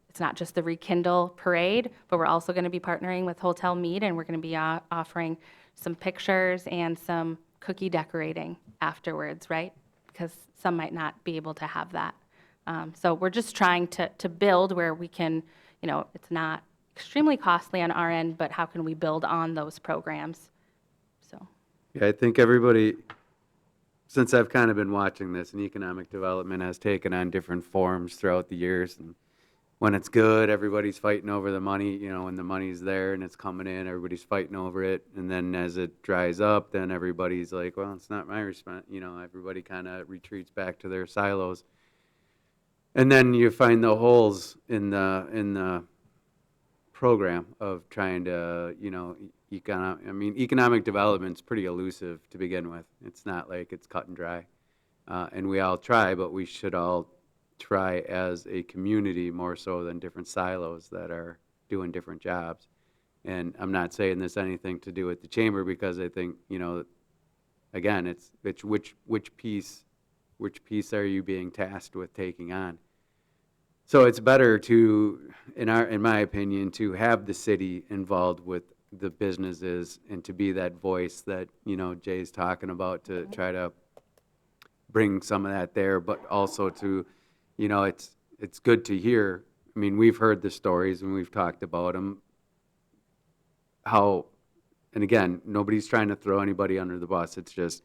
it's not just the Rekindle Parade, but we're also going to be partnering with Hotel Mead, and we're going to be offering some pictures and some cookie decorating afterwards, right? Because some might not be able to have that. So we're just trying to build where we can, it's not extremely costly on our end, but how can we build on those programs? So. Yeah, I think everybody, since I've kind of been watching this, and economic development has taken on different forms throughout the years. And when it's good, everybody's fighting over the money, when the money's there and it's coming in, everybody's fighting over it. And then as it dries up, then everybody's like, well, it's not my response. Everybody kind of retreats back to their silos. And then you find the holes in the program of trying to, economic development's pretty elusive to begin with. It's not like it's cut and dry. And we all try, but we should all try as a community more so than different silos that are doing different jobs. And I'm not saying this anything to do with the chamber, because I think, again, it's which piece are you being tasked with taking on? So it's better to, in my opinion, to have the city involved with the businesses and to be that voice that, Jay's talking about, to try to bring some of that there, but also to, it's good to hear. I mean, we've heard the stories and we've talked about them, and again, nobody's trying to throw anybody under the bus. It's just,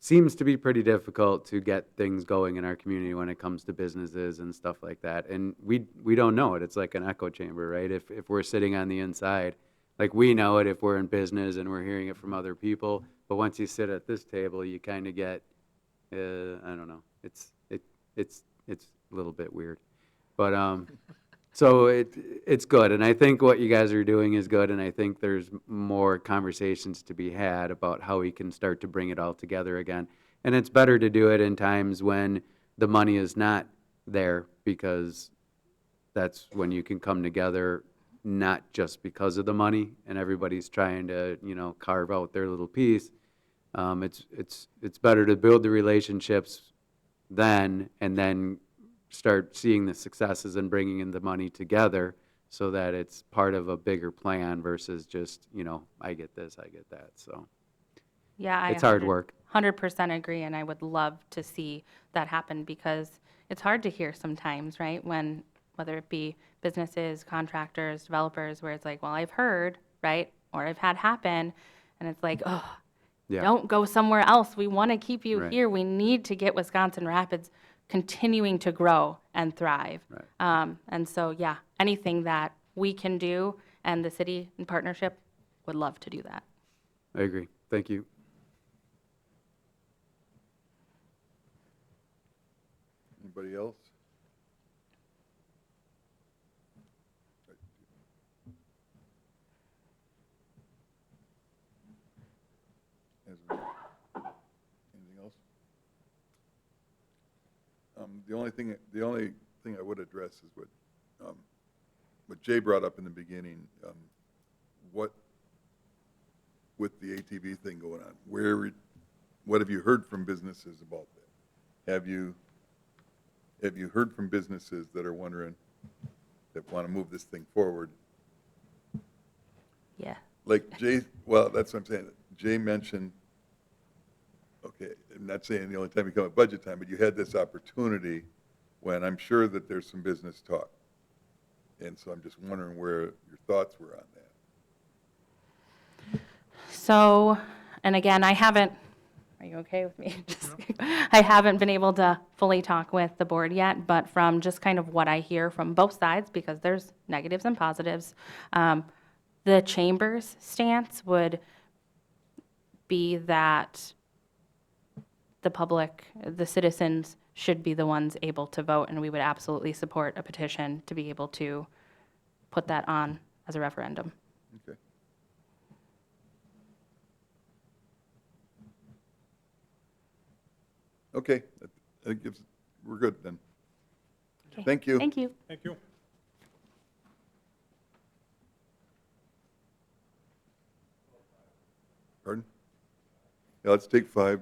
seems to be pretty difficult to get things going in our community when it comes to businesses and stuff like that. And we don't know it. It's like an echo chamber, right? If we're sitting on the inside, like, we know it if we're in business and we're hearing it from other people. But once you sit at this table, you kind of get, I don't know. It's a little bit weird, but so it's good. And I think what you guys are doing is good. And I think there's more conversations to be had about how we can start to bring it all together again. And it's better to do it in times when the money is not there, because that's when you can come together, not just because of the money and everybody's trying to, carve out their little piece. It's better to build the relationships then, and then start seeing the successes and bringing in the money together so that it's part of a bigger plan versus just, I get this, I get that. So yeah, it's hard work. 100% agree, and I would love to see that happen, because it's hard to hear sometimes, right? Whether it be businesses, contractors, developers, where it's like, well, I've heard, right? Or I've had happen, and it's like, oh, Yeah. don't go somewhere else. We want to keep you Right. here. We need to get Wisconsin Rapids continuing to grow and thrive. Right. And so, yeah, anything that we can do, and the city in partnership would love to do that. I agree. Thank you. Anybody else? As The only thing I would address is what Jay brought up in the beginning. What, with the ATV thing going on, what have you heard from businesses about that? Have you heard from businesses that are wondering, that want to move this thing forward? Yeah. Like Jay, well, that's what I'm saying. Jay mentioned, okay, I'm not saying the only time you come at budget time, but you had this opportunity when I'm sure that there's some business talk. And so I'm just wondering where your thoughts were on that. So, and again, I haven't, are you okay with me? I haven't been able to fully talk with the board yet, but from just kind of what I hear from both sides, because there's negatives and positives, the chamber's stance would be that the public, the citizens should be the ones able to vote, and we would absolutely support a petition to be able to put that on as a referendum. Okay. Okay, I think we're good then. Okay. Thank you. Thank you. Thank you. Pardon? Yeah, let's take 5.